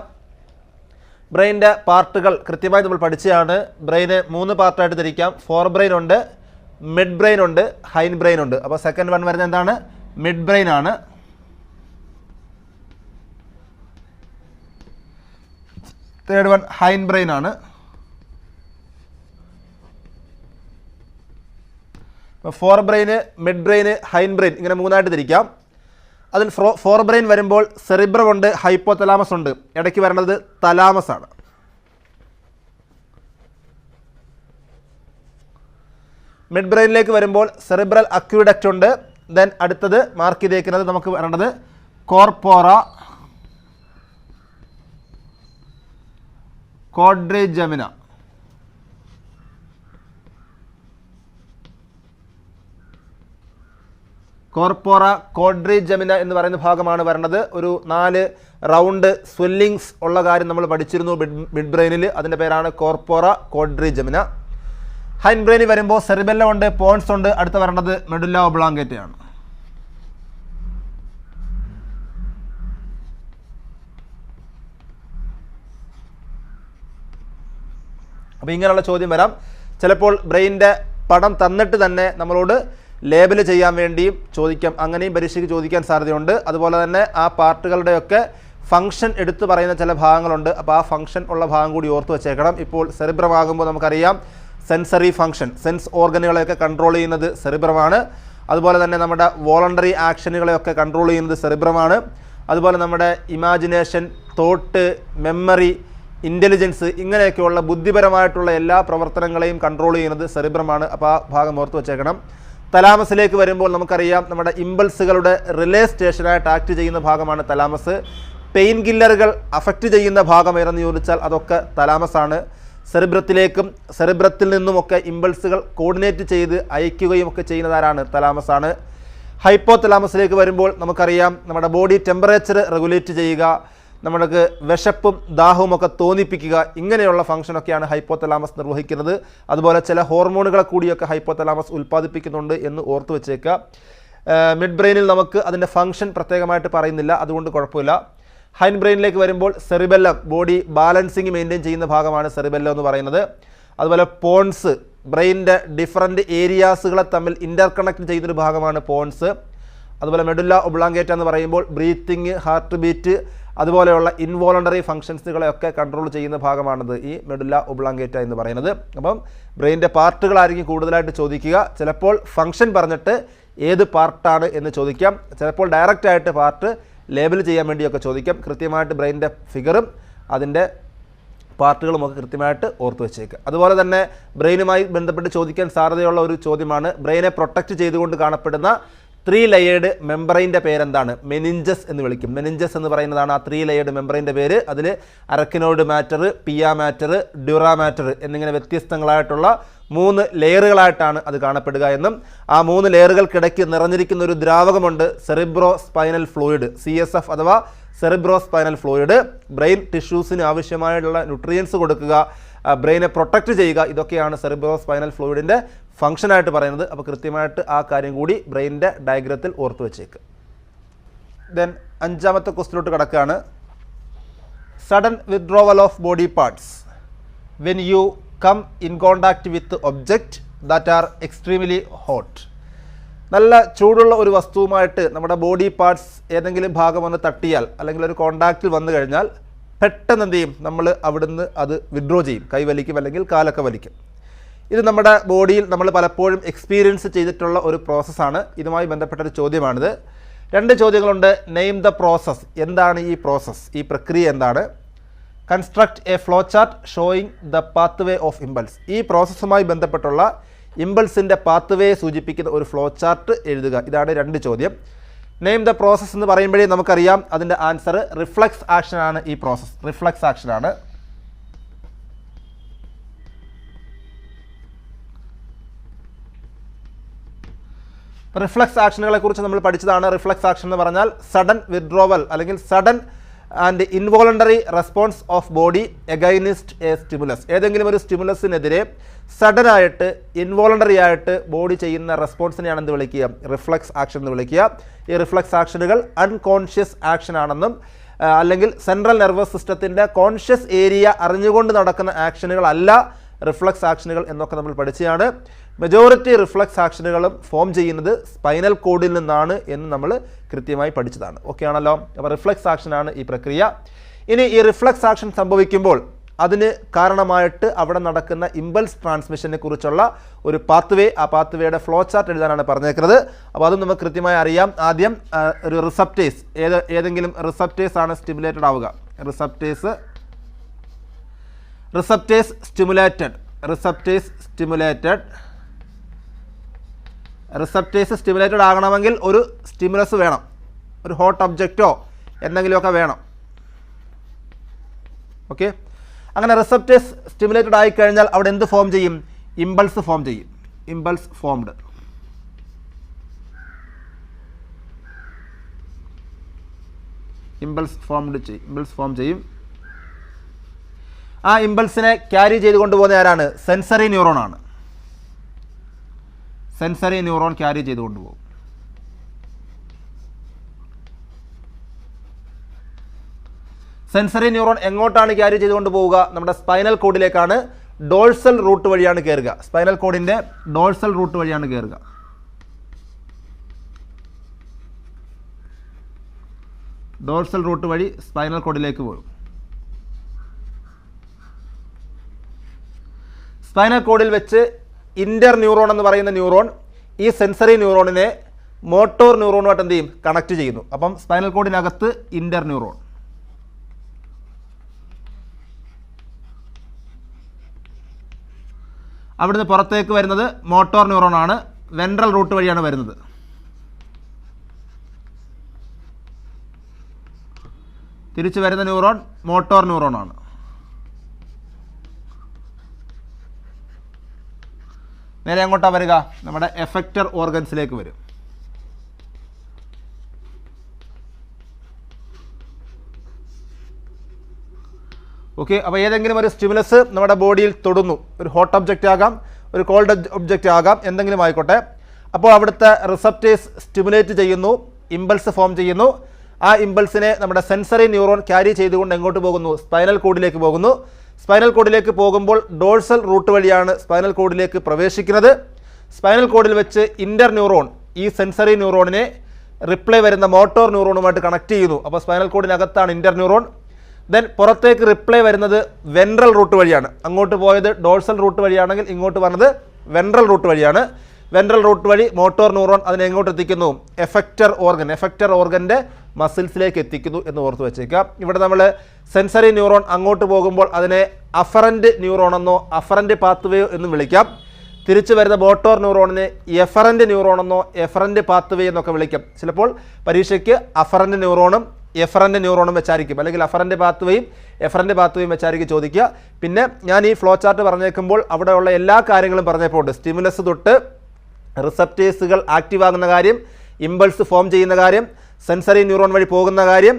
ബ്രെയിനിൻ്റെ പാർട്ടുകൾ കൃത്യമായി നമ്മൾ പഠിച്ചതാണ്. ബ്രെയിന് 3 പാർട്ടായിട്ട് തിരിക്കാം. ഫോർ ബ്രെയിൻ ഉണ്ട്, മിഡ് ബ്രെയിൻ ഉണ്ട്, ഹൈൻ ബ്രെയിൻ ഉണ്ട്. അപ്പോൾ സെക്കൻഡ് വൺ വരുന്നത് എന്താണ്? മിഡ് ബ്രെയിൻ ആണ്. തേർഡ് വൺ ഹൈൻ ബ്രെയിൻ ആണ്. അപ്പോൾ ഫോർ ബ്രെയിന്, മിഡ് ബ്രെയിന്, ഹൈൻ ബ്രെയിൻ ഇങ്ങനെ 3ആയിട്ട് തിരിക്കാം. അതിൽ ഫോർ ബ്രെയിൻ വരുമ്പോൾ സെറിബ്രം ഉണ്ട്, ഹൈപ്പോതലാമസ് ഉണ്ട്, ഇടയ്ക്ക് വരേണ്ടത് തലാമസ് ആണ്. മിഡ് ബ്രെയിനിലേക്ക് വരുമ്പോൾ സെറിബ്രൽ അക്വിഡക്റ്റ് ഉണ്ട്. ദെൻ അടുത്തത് മാർക്ക് ചെയ്തേക്കുന്നത് നമുക്ക് വരേണ്ടത് കോർപ്പോറ ക്വാഡ്രിജെമിന. കോർപ്പോറ ക്വാഡ്രിജെമിന എന്ന് പറയുന്ന ഭാഗമാണ് വരേണ്ടത്. ഒരു 4 റൗണ്ട് സ്വെല്ലിങ്സ് ഉള്ള കാര്യം നമ്മൾ പഠിച്ചിരുന്നു മിഡ് ബ്രെയിനിൽ. അതിൻ്റെ പേരാണ് കോർപ്പോറ ക്വാഡ്രിജെമിന. ഹൈൻ ബ്രെയിനിൽ വരുമ്പോൾ സെറിബെല്ലം ഉണ്ട്, പോൺസ് ഉണ്ട്, അടുത്ത് വരേണ്ടത് മെഡുല്ല ഒബ്ലാങ്കേറ്റ ആണ്. അപ്പോൾ ഇങ്ങനെയുള്ള ചോദ്യം വരാം. ചിലപ്പോൾ ബ്രെയിനിൻ്റെ പടം തന്നിട്ട് തന്നെ നമ്മളോട് ലേബൽ ചെയ്യാൻ വേണ്ടിയും ചോദിക്കാം. അങ്ങനെയും പരീക്ഷയ്ക്ക് ചോദിക്കാൻ സാധ്യതയുണ്ട്. അതുപോലെ തന്നെ ആ പാർട്ടുകളുടെയൊക്കെ ഫംഗ്ഷൻ എടുത്തു പറയുന്ന ചില ഭാഗങ്ങളുണ്ട്. അപ്പോൾ ആ ഫംഗ്ഷൻ ഉള്ള ഭാഗം കൂടി ഓർത്ത് വെച്ചേക്കണം. ഇപ്പോൾ സെറിബ്രം ആകുമ്പോൾ നമുക്കറിയാം സെൻസറി ഫംഗ്ഷൻ, സെൻസ് ഓർഗനുകളെയൊക്കെ കൺട്രോൾ ചെയ്യുന്നത് സെറിബ്രമാണ്. അതുപോലെ തന്നെ നമ്മുടെ വോളണ്ടറി ആക്ഷനുകളെയൊക്കെ കൺട്രോൾ ചെയ്യുന്നത് സെറിബ്രമാണ്. അതുപോലെ നമ്മുടെ ഇമാജിനേഷൻ, തോട്ട്, മെമ്മറി, ഇൻ്റലിജൻസ് ഇങ്ങനെയൊക്കെയുള്ള ബുദ്ധിപരമായിട്ടുള്ള എല്ലാ പ്രവർത്തനങ്ങളെയും കൺട്രോൾ ചെയ്യുന്നത് സെറിബ്രമാണ്. അപ്പോൾ ആ ഭാഗം ഓർത്ത് വെച്ചേക്കണം. തലാമസിലേക്ക് വരുമ്പോൾ നമുക്കറിയാം നമ്മുടെ ഇമ്പൾസുകളുടെ റിലേ സ്റ്റേഷനായിട്ട് ആക്ട് ചെയ്യുന്ന ഭാഗമാണ് തലാമസ്. പെയിൻ കില്ലറുകൾ അഫക്റ്റ് ചെയ്യുന്ന ഭാഗം ഏതെന്ന് ചോദിച്ചാൽ അതൊക്കെ തലാമസാണ്. സെറിബ്രത്തിലേക്കും സെറിബ്രത്തിൽ നിന്നുമൊക്കെ ഇമ്പൾസുകൾ കോർഡിനേറ്റ് ചെയ്ത് അയക്കുകയും ഒക്കെ ചെയ്യുന്നതാരാണ്? തലാമസാണ്. ഹൈപ്പോ തലാമസിലേക്ക് വരുമ്പോൾ നമുക്കറിയാം നമ്മുടെ ബോഡി ടെമ്പറേച്ചർ റെഗുലേറ്റ് ചെയ്യുക, നമ്മൾക്ക് വിശപ്പും ദാഹവും ഒക്കെ തോന്നിപ്പിക്കുക, ഇങ്ങനെയുള്ള ഫംഗ്ഷനൊക്കെയാണ് ഹൈപ്പോതലാമസ് നിർവഹിക്കുന്നത്. അതുപോലെ ചില ഹോർമോണുകളെ കൂടിയൊക്കെ ഹൈപ്പോതലാമസ് ഉൽപ്പാദിപ്പിക്കുന്നുണ്ട് എന്ന് ഓർത്തു വെച്ചേക്കുക. മിഡ് ബ്രെയിനിൽ നമുക്ക് അതിൻ്റെ ഫംഗ്ഷൻ പ്രത്യേകമായിട്ട് പറയുന്നില്ല, അതുകൊണ്ട് കുഴപ്പമില്ല. ഹൈൻ ബ്രെയിനിലേക്ക് വരുമ്പോൾ സെറിബെല്ലം, ബോഡി ബാലൻസിങ് മെയിൻറ്റെയിൻ ചെയ്യുന്ന ഭാഗമാണ് സെറിബെല്ലം എന്ന് പറയുന്നത്. അതുപോലെ പോൺസ്, ബ്രെയിനിൻ്റെ ഡിഫറൻറ്റ് ഏരിയാസുകളെ തമ്മിൽ ഇൻ്റർ കണക്ട് ചെയ്യുന്നൊരു ഭാഗമാണ് പോൺസ്. അതുപോലെ മെഡുല്ല ഒബ്ലാങ്കേറ്റ എന്ന് പറയുമ്പോൾ ബ്രീത്തിങ്, ഹാർട്ട് ബീറ്റ്, അതുപോലെയുള്ള ഇൻവോളണ്ടറി ഫങ്ഷൻസുകളെയൊക്കെ കൺട്രോൾ ചെയ്യുന്ന ഭാഗമാണിത്, ഈ മെഡുല്ല ഒബ്ലാങ്കേറ്റ എന്ന് പറയുന്നത്. അപ്പം ബ്രെയിനിൻ്റെ പാർട്ടുകളായിരിക്കും കൂടുതലായിട്ട് ചോദിക്കുക. ചിലപ്പോൾ ഫംഗ്ഷൻ പറഞ്ഞിട്ട് ഏത് പാർട്ടാണ് എന്ന് ചോദിക്കാം, ചിലപ്പോൾ ഡയറക്റ്റായിട്ട് പാർട്ട് ലേബൽ ചെയ്യാൻ വേണ്ടിയൊക്കെ ചോദിക്കാം. കൃത്യമായിട്ട് ബ്രെയിനിൻ്റെ ഫിഗറും അതിൻ്റെ പാർട്ടുകളുമൊക്കെ കൃത്യമായിട്ട് ഓർത്ത് വെച്ചേക്കുക. അതുപോലെ തന്നെ ബ്രെയിനുമായി ബന്ധപ്പെട്ട് ചോദിക്കാൻ സാധ്യതയുള്ള ഒരു ചോദ്യമാണ്, ബ്രെയിനെ പ്രൊട്ടക്റ്റ് ചെയ്തുകൊണ്ട് കാണപ്പെടുന്ന 3 ലെയേർഡ് മെമ്പറൈൻ്റെ പേരെന്താണ്? മെനിഞ്ചസ് എന്ന് വിളിക്കും. മെനിഞ്ചസ് എന്ന് പറയുന്നതാണ് ആ 3 ലെയേർഡ് മെമ്പറൈൻ്റെ പേര്. അതിൽ arachnoid matter, pia matter, dura matter എന്നിങ്ങനെ വ്യത്യസ്തങ്ങളായിട്ടുള്ള 3 ലെയറുകളായിട്ടാണ് അത് കാണപ്പെടുക എന്നും ആ 3 ലെയറുകൾക്കിടയ്ക്ക് നിറഞ്ഞിരിക്കുന്ന ഒരു ദ്രാവകമുണ്ട്, സെറിബ്രോ സ്പൈനൽ ഫ്ലൂയിഡ്, CSF അഥവാ സെറിബ്രോ സ്പൈനൽ ഫ്ലൂയിഡ്. ബ്രെയിൻ ടിഷ്യൂസിന് ആവശ്യമായിട്ടുള്ള ന്യൂട്രിയൻസ് കൊടുക്കുക, ബ്രെയിനെ പ്രൊട്ടക്റ്റ് ചെയ്യുക, ഇതൊക്കെയാണ് സെറിബ്രോ സ്പൈനൽ ഫ്ലൂയിഡിൻ്റെ ഫംഗ്ഷനായിട്ട് പറയുന്നത്. അപ്പോൾ കൃത്യമായിട്ട് ആ കാര്യം കൂടി ബ്രെയിനിൻ്റെ ഡയഗ്രത്തിൽ ഓർത്ത് വെച്ചേക്ക്. ദെൻ 5ാമത്തെ ക്വസ്റ്റിലോട്ട് കിടക്കുകയാണ്. Sudden withdrawal of body parts when you come in contact with object that are extremely hot. നല്ല ചൂടുള്ള ഒരു വസ്തുവുമായിട്ട് നമ്മുടെ ബോഡി പാർട്സ് ഏതെങ്കിലും ഭാഗം ഒന്ന് തട്ടിയാൽ അല്ലെങ്കിൽ ഒരു കോണ്ടാക്റ്റിൽ വന്നു കഴിഞ്ഞാൽ പെട്ടെന്ന് എന്ത് ചെയ്യും? നമ്മൾ അവിടുന്ന് അത് വിഡ്രോ ചെയ്യും, കൈ വലിക്കും അല്ലെങ്കിൽ കാലൊക്കെ വലിക്കും. ഇത് നമ്മുടെ ബോഡിയിൽ നമ്മൾ പലപ്പോഴും എക്സ്പീരിയൻസ് ചെയ്തിട്ടുള്ള ഒരു പ്രോസസ്സാണ്. ഇതുമായി ബന്ധപ്പെട്ട ഒരു ചോദ്യമാണിത്. 2 ചോദ്യങ്ങളുണ്ട്. നെയിം ദ പ്രോസസ്, എന്താണ് ഈ പ്രോസസ്സ്, ഈ പ്രക്രിയ എന്താണ്? Construct A flow chart showing the path way of impulse, ഈ പ്രോസസ്സുമായി ബന്ധപ്പെട്ടുള്ള ഇമ്പൾസിൻ്റെ പാത്ത് വേ സൂചിപ്പിക്കുന്ന ഒരു ഫ്ലോ ചാർട്ട് എഴുതുക. ഇതാണ് 2 ചോദ്യം. നെയിം ദ പ്രോസസ്സ് എന്ന് പറയുമ്പോഴേ നമുക്കറിയാം അതിൻ്റെ ആൻസർ റിഫ്ലക്സ് ആക്ഷനാണ്. ഈ പ്രോസസ്സ് റിഫ്ലക്സ് ആക്ഷനാണ്. റിഫ്ലക്സ് ആക്ഷനുകളെ കുറിച്ച് നമ്മൾ പഠിച്ചതാണ്. റിഫ്ലക്സ് ആക്ഷൻ എന്ന് പറഞ്ഞാൽ സഡൻ വിത്ഡ്രോവൽ അല്ലെങ്കിൽ sudden and involuntary response of body against a stimulus. ഏതെങ്കിലും ഒരു സ്റ്റിമുലസിനെതിരെ സഡനായിട്ട് ഇൻവോളണ്ടറി ആയിട്ട് ബോഡി ചെയ്യുന്ന റെസ്പോൺസിനെയാണ് എന്ത് വിളിക്കുക? റിഫ്ലക്സ് ആക്ഷൻ എന്ന് വിളിക്കുക. ഈ റിഫ്ലക്സ് ആക്ഷനുകൾ അൺകോൺഷ്യസ് ആക്ഷൻ ആണെന്നും അല്ലെങ്കിൽ സെൻട്രൽ നെർവസ് സിസ്റ്റത്തിൻ്റെ കോൺഷ്യസ് ഏരിയ അറിഞ്ഞുകൊണ്ട് നടക്കുന്ന ആക്ഷനുകളല്ല റിഫ്ലക്സ് ആക്ഷനുകൾ എന്നൊക്കെ നമ്മൾ പഠിച്ചതാണ്. മെജോറിറ്റി റിഫ്ലക്സ് ആക്ഷനുകളും ഫോം ചെയ്യുന്നത് സ്പൈനൽ കോഡിൽ നിന്നാണ് എന്ന് നമ്മൾ കൃത്യമായി പഠിച്ചതാണ്. ഓക്കെ ആണല്ലോ? അപ്പോൾ റിഫ്ലക്സ് ആക്ഷനാണ് ഈ പ്രക്രിയ. ഇനി ഈ റിഫ്ലക്സ് ആക്ഷൻ സംഭവിക്കുമ്പോൾ അതിന് കാരണമായിട്ട് അവിടെ നടക്കുന്ന ഇമ്പൾസ് ട്രാൻസ്മിഷനെ കുറിച്ചുള്ള ഒരു പാത്ത് വേ, ആ പാത്ത് വേയുടെ ഫ്ലോ ചാർട്ട് എഴുതാനാണ് പറഞ്ഞേക്കുന്നത്. അപ്പോൾ അത് നമുക്ക് കൃത്യമായി അറിയാം. ആദ്യം ഒരു റിസപ്റ്റേഴ്സ്, ഏതെങ്കിലും റിസപ്റ്റേഴ്സ് ആണ് സ്റ്റിമുലേറ്റഡ് ആവുക. റിസപ്റ്റേഴ്സ് സ്റ്റിമുലേറ്റഡ് ആകണമെങ്കിൽ ഒരു സ്റ്റിമുലസ് വേണം, ഒരു ഹോട്ട് ഒബ്ജക്റ്റോ എന്തെങ്കിലുമൊക്കെ വേണം. ഓക്കെ, അങ്ങനെ റിസപ്റ്റേഴ്സ് സ്റ്റിമുലേറ്റഡ് ആയിക്കഴിഞ്ഞാൽ അവിടെ എന്ത് ഫോം ചെയ്യും? ഇമ്പൾസ് ഫോം ചെയ്യും. ഇമ്പൾസ് ഫോം ചെയ്യും. ആ ഇമ്പൾസിനെ ക്യാരി ചെയ്ത് കൊണ്ടുപോകുന്ന ആരാണ്? സെൻസറി ന്യൂറോൺ ആണ്. സെൻസറി ന്യൂറോൺ ക്യാരി ചെയ്ത് കൊണ്ടുപോകും. സെൻസറി ന്യൂറോൺ എങ്ങോട്ടാണ് ക്യാരി ചെയ്തുകൊണ്ട് പോവുക? നമ്മുടെ സ്പൈനൽ കോഡിലേക്കാണ്. ഡോൾസൽ റൂട്ട് വഴിയാണ് കയറുക. സ്പൈനൽ കോഡിൻ്റെ ഡോൾസൽ റൂട്ട് വഴിയാണ് കയറുക. ഡോൾസൽ റൂട്ട് വഴി സ്പൈനൽ കോഡിലേക്ക് പോകും. സ്പൈനൽ കോഡിൽ വെച്ച് ഇൻ്റർ ന്യൂറോൺ എന്ന് പറയുന്ന ന്യൂറോൺ ഈ സെൻസറി ന്യൂറോണിനെ മോട്ടോർ ന്യൂറോണുമായിട്ട് എന്ത് ചെയ്യും? കണക്ട് ചെയ്യുന്നു. അപ്പം സ്പൈനൽ കോഡിനകത്ത് ഇൻ്റർ ന്യൂറോൺ, അവിടുന്ന് പുറത്തേക്ക് വരുന്നത് മോട്ടോർ ന്യൂറോൺ ആണ്. വെൻട്രൽ റൂട്ട് വഴിയാണ് വരുന്നത്. തിരിച്ചു വരുന്ന ന്യൂറോൺ മോട്ടോർ ന്യൂറോൺ ആണ്. നേരെ അങ്ങോട്ടാണ് വരിക? നമ്മുടെ എഫക്റ്റർ ഓർഗൻസിലേക്ക് വരും. ഓക്കെ, അപ്പോൾ ഏതെങ്കിലും ഒരു സ്റ്റിമുലസ് നമ്മുടെ ബോഡിയിൽ തൊടുന്നു. ഒരു ഹോട്ട് ഒബ്ജക്റ്റ് ആകാം, ഒരു കോൾഡ് ഒബ്ജക്റ്റ് ആകാം, എന്തെങ്കിലും ആയിക്കോട്ടെ. അപ്പോൾ അവിടുത്തെ റിസപ്റ്റേഴ്സ് സ്റ്റിമുലേറ്റ് ചെയ്യുന്നു, ഇമ്പൾസ് ഫോം ചെയ്യുന്നു. ആ ഇമ്പൾസിനെ നമ്മുടെ സെൻസറി ന്യൂറോൺ ക്യാരി ചെയ്തുകൊണ്ട് എങ്ങോട്ട് പോകുന്നു? സ്പൈനൽ കോഡിലേക്ക് പോകുന്നു. സ്പൈനൽ കോഡിലേക്ക് പോകുമ്പോൾ ഡോഴ്സൽ റൂട്ട് വഴിയാണ് സ്പൈനൽ കോഡിലേക്ക് പ്രവേശിക്കുന്നത്. സ്പൈനൽ കോഡിൽ വെച്ച് ഇൻ്റർ ന്യൂറോൺ ഈ സെൻസറി ന്യൂറോണിനെ റിപ്ലൈ വരുന്ന മോട്ടോർ ന്യൂറോണുമായിട്ട് കണക്ട് ചെയ്യുന്നു. അപ്പോൾ സ്പൈനൽ കോഡിനകത്താണ് ഇൻ്റർ ന്യൂറോൺ. ദെൻ പുറത്തേക്ക് റിപ്ലൈ വരുന്നത് വെൻട്രൽ റൂട്ട് വഴിയാണ്. അങ്ങോട്ട് പോയത് ഡോഴ്സൽ റൂട്ട് വഴിയാണെങ്കിൽ ഇങ്ങോട്ട് വന്നത് വെൻട്രൽ റൂട്ട് വഴിയാണ്. വെൻട്രൽ റൂട്ട് വഴി മോട്ടോർ ന്യൂറോൺ അതിനെ എങ്ങോട്ട് എത്തിക്കുന്നു? എഫക്റ്റർ ഓർഗൻ്റെ മസിൽസിലേക്ക് എത്തിക്കുന്നു എന്ന് ഓർത്ത് വെച്ചേക്കാം. ഇവിടെ നമ്മൾ സെൻസറി ന്യൂറോൺ അങ്ങോട്ട് പോകുമ്പോൾ അതിനെ അഫറൻറ്റ് ന്യൂറോൺ എന്നോ അഫറൻറ്റ് പാത്വേ എന്നും വിളിക്കാം. തിരിച്ചു വരുന്ന മോട്ടോർ ന്യൂറോണിനെ എഫറൻറ്റ് ന്യൂറോൺ എന്നോ എഫറൻറ്റ് പാത്വേ എന്നൊക്കെ വിളിക്കാം. ചിലപ്പോൾ പരീക്ഷയ്ക്ക് അഫറൻറ്റ് ന്യൂറോണും എഫറൻറ്റ് ന്യൂറോണും വെച്ചായിരിക്കും, അല്ലെങ്കിൽ അഫറൻറ്റ് പാത്വയും എഫറൻറ്റ് പാത്വയും വെച്ചായിരിക്കും ചോദിക്കുക. പിന്നെ ഞാൻ ഈ ഫ്ലോ ചാർട്ട് പറഞ്ഞേക്കുമ്പോൾ അവിടെയുള്ള എല്ലാ കാര്യങ്ങളും പറഞ്ഞപ്പോൾ സ്റ്റിമുലസ് തൊട്ട് റിസപ്റ്റേഴ്സുകൾ ആക്റ്റീവ് ആകുന്ന കാര്യം, ഇമ്പൾസ് ഫോം ചെയ്യുന്ന കാര്യം, സെൻസറി ന്യൂറോൺ വഴി പോകുന്ന കാര്യം,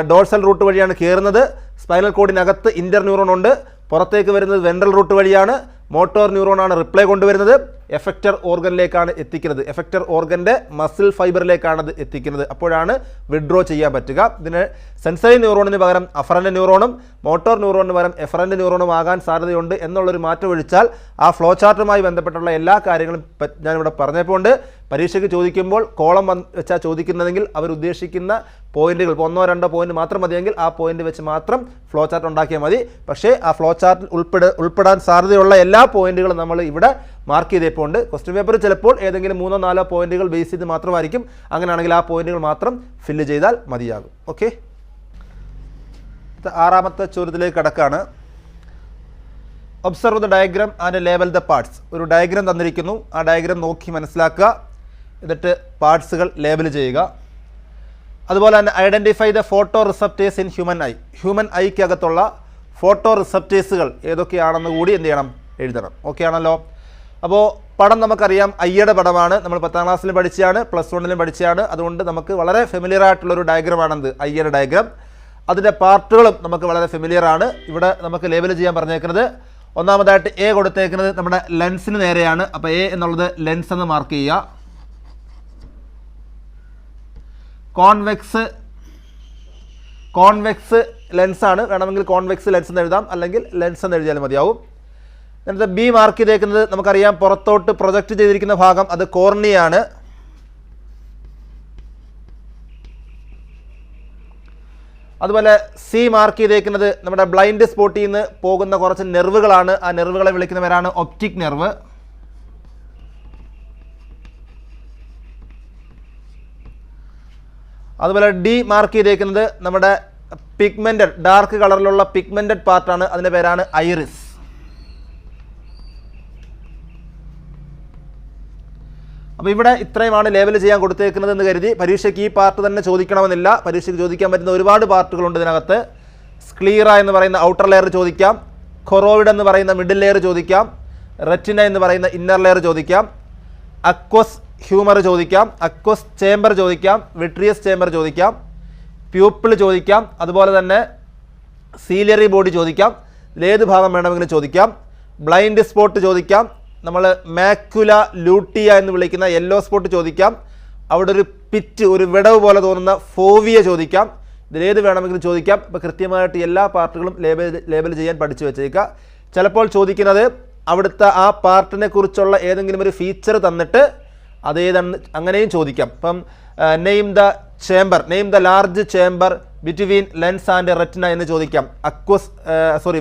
ഡോഴ്സൽ റൂട്ട് വഴിയാണ് കയറുന്നത്, സ്പൈനൽ കോഡിനകത്ത് ഇൻ്റർ ന്യൂറോൺ ഉണ്ട്, പുറത്തേക്ക് വരുന്നത് വെൻട്രൽ റൂട്ട് വഴിയാണ്, മോട്ടോർ ന്യൂറോണാണ് റിപ്ലൈ കൊണ്ടുവരുന്നത്, എഫക്റ്റർ ഓർഗനിലേക്കാണ് എത്തിക്കുന്നത്, എഫക്റ്റർ ഓർഗൻ്റെ മസിൽ ഫൈബറിലേക്കാണ് അത് എത്തിക്കുന്നത്. അപ്പോഴാണ് വിഡ്രോ ചെയ്യാൻ പറ്റുക. ഇതിന് സെൻസറി ന്യൂറോണിന് പകരം അഫറൻറ്റ് ന്യൂറോണും മോട്ടോർ ന്യൂറോണിന് പകരം എഫറൻറ്റ് ന്യൂറോണും ആകാൻ സാധ്യതയുണ്ട് എന്നുള്ളൊരു മാറ്റം ഒഴിച്ചാൽ ആ ഫ്ലോ ചാർട്ടുമായി ബന്ധപ്പെട്ടുള്ള എല്ലാ കാര്യങ്ങളും ഞാനിവിടെ പറഞ്ഞപ്പോണ്ട്. പരീക്ഷയ്ക്ക് ചോദിക്കുമ്പോൾ കോളം വെച്ചാൽ ചോദിക്കുന്നതെങ്കിൽ അവരുദ്ദേശിക്കുന്ന പോയിന്റുകൾ, ഇപ്പോൾ 1-2 പോയിന്റ് മാത്രം മതിയെങ്കിൽ ആ പോയിന്റ് വെച്ച് മാത്രം ഫ്ലോ ചാർട്ട് ഉണ്ടാക്കിയാൽ മതി. പക്ഷേ ആ ഫ്ലോ ചാർട്ടിൽ ഉൾപ്പെടാൻ സാധ്യതയുള്ള എല്ലാ പോയിന്റുകളും നമ്മൾ ഇവിടെ മാർക്ക് ചെയ്തേപ്പോണ്ട്. ക്വസ്റ്റ്യൻ പേപ്പർ ചിലപ്പോൾ ഏതെങ്കിലും 3-4 പോയിന്റുകൾ ബേസ് ചെയ്ത് മാത്രമായിരിക്കും. അങ്ങനെയാണെങ്കിൽ ആ പോയിന്റുകൾ മാത്രം ഫില്ല് ചെയ്താൽ മതിയാകും. ഓക്കെ, 6ാമത്തെ ചോദ്യത്തിലേക്ക് കടക്കാണ്. Observe the diagram and label the parts. ഒരു ഡയഗ്രാം തന്നിരിക്കുന്നു, ആ ഡയഗ്രാം നോക്കി മനസ്സിലാക്കുക, എന്നിട്ട് പാർട്സുകൾ ലേബൽ ചെയ്യുക. അതുപോലെ തന്നെ identify the photo receptors in human eye. Human ഐക്കകത്തുള്ള ഫോട്ടോ റിസപ്റ്റേഴ്സുകൾ ഏതൊക്കെയാണെന്ന് കൂടി എന്ത് ചെയ്യണം? എഴുതണം. ഓക്കെ ആണല്ലോ. അപ്പോൾ പടം നമുക്കറിയാം, ഐയുടെ പടമാണ്. നമ്മൾ 10ാം ക്ലാസ്സിലും പഠിച്ചതാണ്, +1ലും പഠിച്ചതാണ്. അതുകൊണ്ട് നമുക്ക് വളരെ ഫെമിലിയർ ആയിട്ടുള്ളൊരു ഡയഗ്രമാണെന്ത്? ഐയുടെ ഡയഗ്രാം. അതിൻ്റെ പാർട്ടുകളും നമുക്ക് വളരെ ഫെമിലിയർ ആണ്. ഇവിടെ നമുക്ക് ലേബൽ ചെയ്യാൻ പറഞ്ഞേക്കുന്നത്, ഒന്നാമതായിട്ട് എ കൊടുത്തേക്കുന്നത് നമ്മുടെ ലെൻസിന് നേരെയാണ്. അപ്പോൾ എ എന്നുള്ളത് ലെൻസ് എന്ന് മാർക്ക് ചെയ്യുക. കോൺവെക്സ് ലെൻസാണ്, വേണമെങ്കിൽ കോൺവെക്സ് ലെൻസ് എന്ന് എഴുതാം, അല്ലെങ്കിൽ ലെൻസ് എന്ന് എഴുതിയാലും മതിയാവും. എന്നിട്ട് ബി മാർക്ക് ചെയ്തേക്കുന്നത് നമുക്കറിയാം, പുറത്തോട്ട് പ്രൊജക്റ്റ് ചെയ്തിരിക്കുന്ന ഭാഗം അത് കോർണിയാണ്. അതുപോലെ സി മാർക്ക് ചെയ്തേക്കുന്നത് നമ്മുടെ ബ്ലൈൻഡ് സ്പോട്ടിൽ നിന്ന് പോകുന്ന കുറച്ച് നെർവുകളാണ്. ആ നെർവുകളെ വിളിക്കുന്നവരാണ് ഒപ്റ്റിക് നെർവ്. അതുപോലെ ഡി മാർക്ക് ചെയ്തേക്കുന്നത് നമ്മുടെ പിഗ്മെൻറ്റഡ്, ഡാർക്ക് കളറിലുള്ള പിഗ്മെൻറ്റഡ് പാർട്ടാണ്. അതിൻ്റെ പേരാണ് ഐറിസ്. അപ്പോൾ ഇവിടെ ഇത്രയുമാണ് ലേബൽ ചെയ്യാൻ കൊടുത്തേക്കുന്നത് എന്ന് കരുതി പരീക്ഷയ്ക്ക് ഈ പാർട്ട് തന്നെ ചോദിക്കണമെന്നില്ല. പരീക്ഷയ്ക്ക് ചോദിക്കാൻ പറ്റുന്ന ഒരുപാട് പാർട്ടുകളുണ്ട് ഇതിനകത്ത്. സ്ക്ലീറ എന്ന് പറയുന്ന ഔട്ടർ ലെയർ ചോദിക്കാം, കൊറോയിഡ് എന്ന് പറയുന്ന മിഡിൽ ലെയർ ചോദിക്കാം, റെറ്റിന എന്ന് പറയുന്ന ഇന്നർ ലെയർ ചോദിക്കാം, അക്വസ് ഹ്യൂമർ ചോദിക്കാം, അക്വസ് ചേംബർ ചോദിക്കാം, വിട്രിയസ് ചേംബർ ചോദിക്കാം, പ്യൂപ്പിൾ ചോദിക്കാം, അതുപോലെ തന്നെ സീലിയറി ബോഡി ചോദിക്കാം. ഇതിലേത് ഭാഗം വേണമെങ്കിലും ചോദിക്കാം. ബ്ലൈൻഡ് സ്പോട്ട് ചോദിക്കാം, നമ്മൾ മാക്കുല ലൂട്ടിയ എന്ന് വിളിക്കുന്ന യെല്ലോ സ്പോട്ട് ചോദിക്കാം. അവിടെ ഒരു പിറ്റ്, ഒരു വിടവ് പോലെ തോന്നുന്ന ഫോവിയ ചോദിക്കാം. ഇതിലേത് വേണമെങ്കിലും ചോദിക്കാം. അപ്പോൾ കൃത്യമായിട്ട് എല്ലാ പാർട്ടുകളും ലേബൽ ചെയ്യാൻ പഠിച്ചു വെച്ചേക്കുക. ചിലപ്പോൾ ചോദിക്കുന്നത് അവിടുത്തെ ആ പാർട്ടിനെ കുറിച്ചുള്ള ഏതെങ്കിലും ഒരു ഫീച്ചർ തന്നിട്ട് അതേതാണ്, അങ്ങനെയും ചോദിക്കാം. ഇപ്പം name the chamber, name the large chamber between lens and retina എന്ന് ചോദിക്കാം.